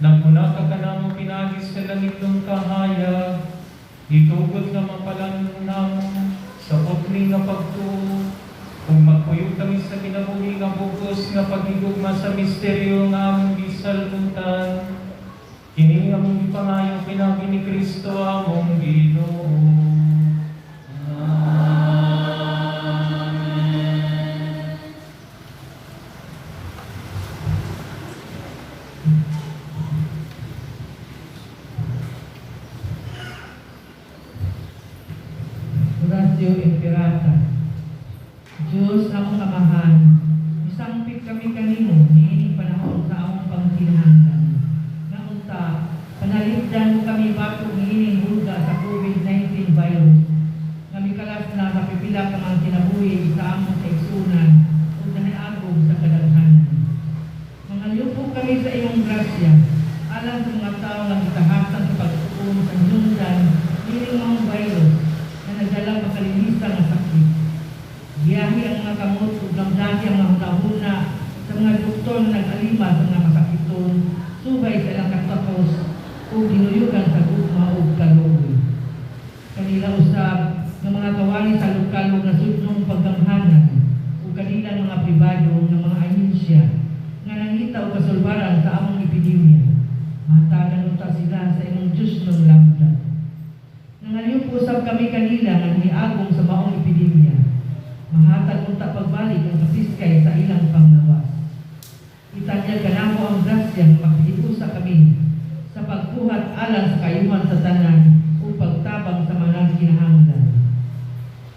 Nagmuna ka kanamo pinagi sa langit ng kahayag. Itugot nga mapalan namo sa putli nga pagtuo. Kung magpuyog kami sa kinabuhi nga bugos nga paghigugma sa misteryo nga among gisalmutan. Kini among ipangayo pinagi ni Kristo among Ginoo. Horatio Imperata. Diyos among amahan, isampit kami kanimo niining panahon sa among pangkinahanglan. Naunta, panalipdan mo kami bago niining hulga sa COVID-19 virus. Kami kalas na sa pipila ka mga kinabuhi sa among kaigsunan o naniagog sa kadaghanan. Mangalyupo kami sa iyong grasya, alang sa mga tao nga gitahasan sa pagtuon sa hinungdan niining mga virus na nagdalang makalinisan nga sakit. Giyahi ang mga kamot ug lamdaki ang mga hunahuna sa mga doktor na nag-alima sa mga kasakiton, subay sa ilang katapos o ginuyugan sa gugma o kaluoy. Kanila usab ng mga kawani sa lokal ug nasudnong paggamhanan o kanilang mga pribado ng mga ahensya nga nangita o kasulbaran sa among epidemya. Matagan unta sila sa imong Diyos ng lamda. Nangalyong usab kami kanila nga niagong sa maong epidemya. Mahatag unta pagbalik ang kapiskay sa ilang panglawas. Itanyag kanamo ang grasya nga maghiusa kami sa pagbuhat alang sa kayuhan sa tanan o pagtabang sa mga kinahanglan.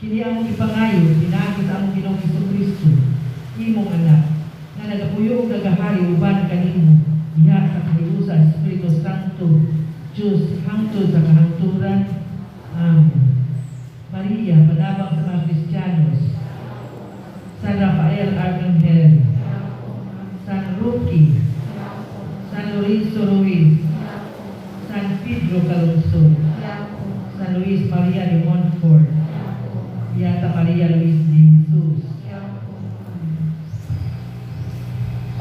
Kini ang ipangayo pinagi sa among Ginoong Hesukristo, imong anak, na nagapuyo ug nagahari uban kanimo diha sa kahiusa Espiritu Santo, Diyos hangtod sa kahangturan. Amen. Maria, panabang sa mga Kristiyanos, San Rafael Arcangel, San Roque, San Lorenzo Ruiz, San Pedro Calungsod, San Luis Maria de Montfort, Beata Maria Luis de Jesus.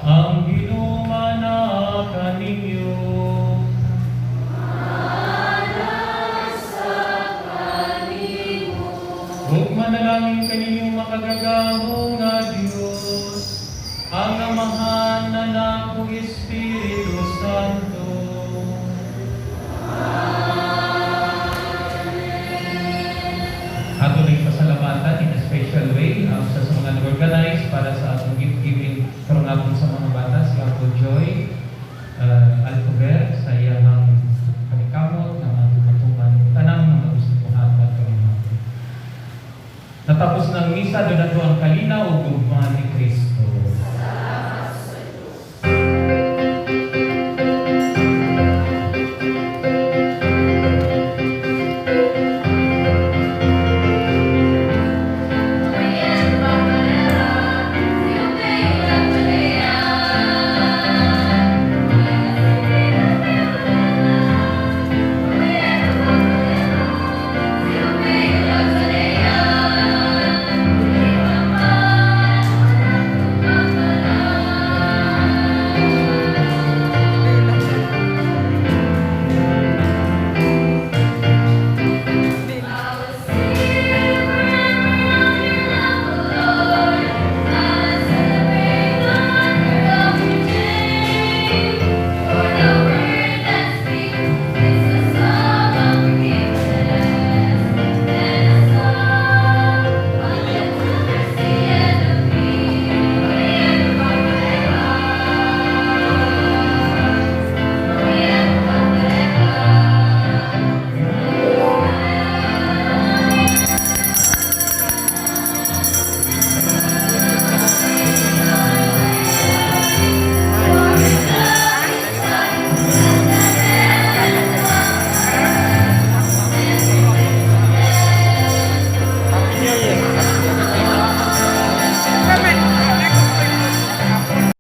Ang ginumanakan ninyo. Huwag manalangin kaninyong makagagahong nga Diyos, ang amahan na nakong Espiritu Santo. Ato rin pasalamatan in a special way sa mga nag-organize para sa atong gift-giving karong aton sa mga bata, si Uncle Joy Alcover, sa iyang kanikamot ng atong matuman, tanang mga gusto kong hatag kami natin. Natapos ng misa, doon na ang kalinaw